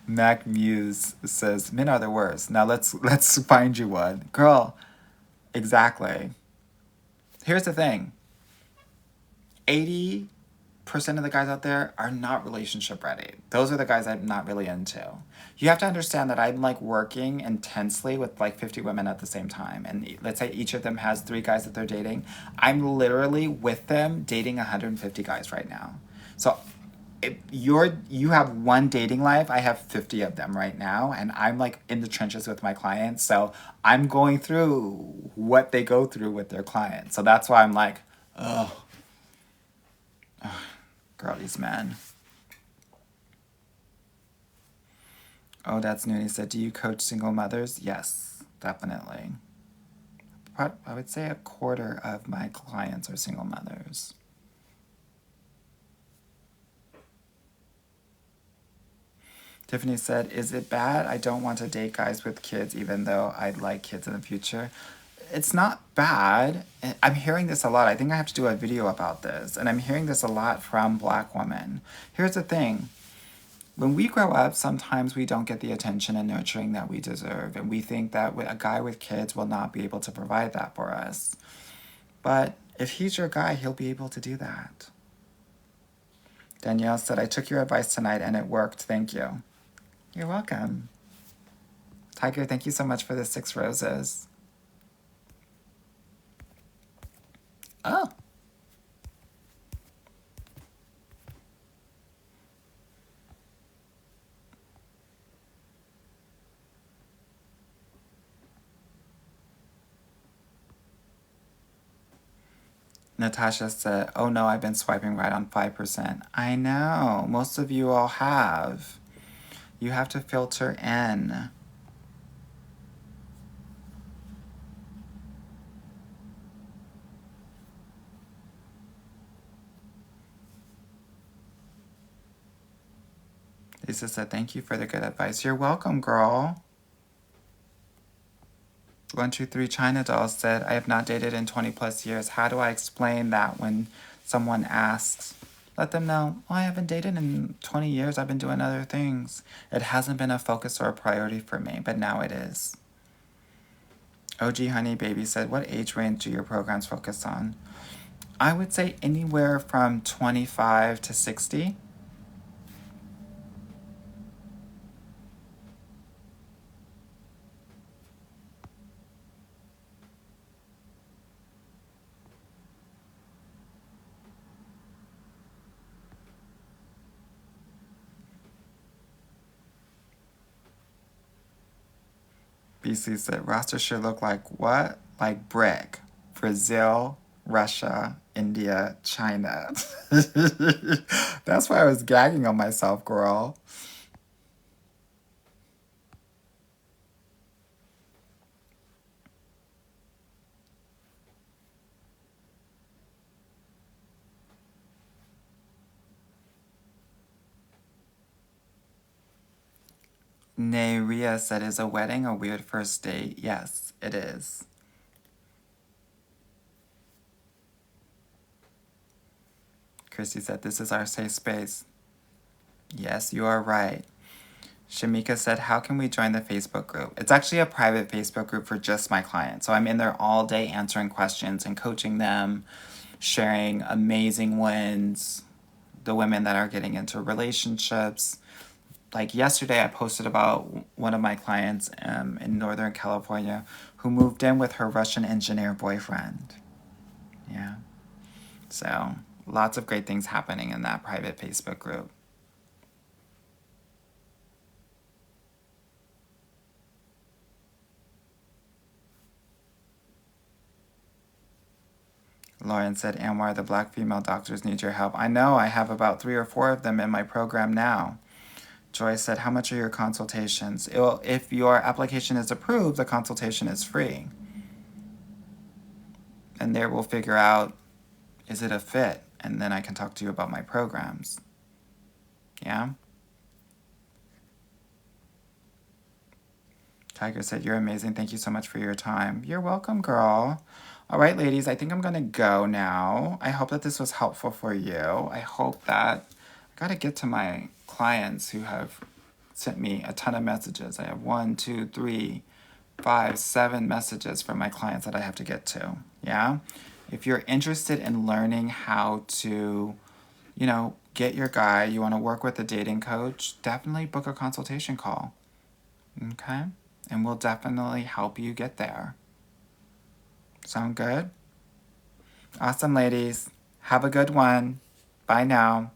Mac Muse says, men are the worst. Now let's find you one. Girl, exactly. Here's the thing. 80% of the guys out there are not relationship ready. Those are the guys I'm not really into. You have to understand that I'm like working intensely with like 50 women at the same time. And let's say each of them has 3 guys that they're dating. I'm literally with them dating 150 guys right now. So if you have one dating life, I have 50 of them right now, and I'm like in the trenches with my clients, so I'm going through what they go through with their clients. So that's why I'm like, oh, girl, these men. Oh, that's Noonie said, do you coach single mothers? Yes, definitely. But I would say a quarter of my clients are single mothers. Tiffany said, is it bad? I don't want to date guys with kids, even though I'd like kids in the future. It's not bad. I'm hearing this a lot. I think I have to do a video about this. And I'm hearing this a lot from Black women. Here's the thing. When we grow up, sometimes we don't get the attention and nurturing that we deserve. And we think that a guy with kids will not be able to provide that for us. But if he's your guy, he'll be able to do that. Danielle said, I took your advice tonight and it worked. Thank you. You're welcome. Tiger, thank you so much for the 6 roses. Oh. Natasha said, oh no, I've been swiping right on 5%. I know. Most of you all have. You have to filter in. Lisa said, thank you for the good advice. You're welcome, girl. 123 China Doll said, I have not dated in 20 plus years. How do I explain that when someone asks? Let them know, I haven't dated in 20 years. I've been doing other things. It hasn't been a focus or a priority for me, but now it is. OG Honey Baby said, what age range do your programs focus on? I would say anywhere from 25 to 60. BC said, roster should look like what? Like brick. Brazil, Russia, India, China. That's why I was gagging on myself, girl. Neria said, is a wedding a weird first date? Yes, it is. Christy said, this is our safe space. Yes, you are right. Shamika said, how can we join the Facebook group? It's actually a private Facebook group for just my clients. So I'm in there all day answering questions and coaching them, sharing amazing wins, the women that are getting into relationships. Like yesterday, I posted about one of my clients in Northern California who moved in with her Russian engineer boyfriend. Yeah. So lots of great things happening in that private Facebook group. Lauren said, Anwar, the black female doctors need your help. I know, I have about 3 or 4 of them in my program now. Joy said, how much are your consultations? If your application is approved, the consultation is free. And there we'll figure out, is it a fit? And then I can talk to you about my programs. Yeah? Tiger said, you're amazing. Thank you so much for your time. You're welcome, girl. All right, ladies, I think I'm going to go now. I hope that this was helpful for you. I hope that I got to get to my clients who have sent me a ton of messages. I have 1, 2, 3, 5, 7 messages from my clients that I have to get to. Yeah? If you're interested in learning how to, get your guy, you want to work with a dating coach, definitely book a consultation call. Okay? And we'll definitely help you get there. Sound good? Awesome, ladies. Have a good one. Bye now.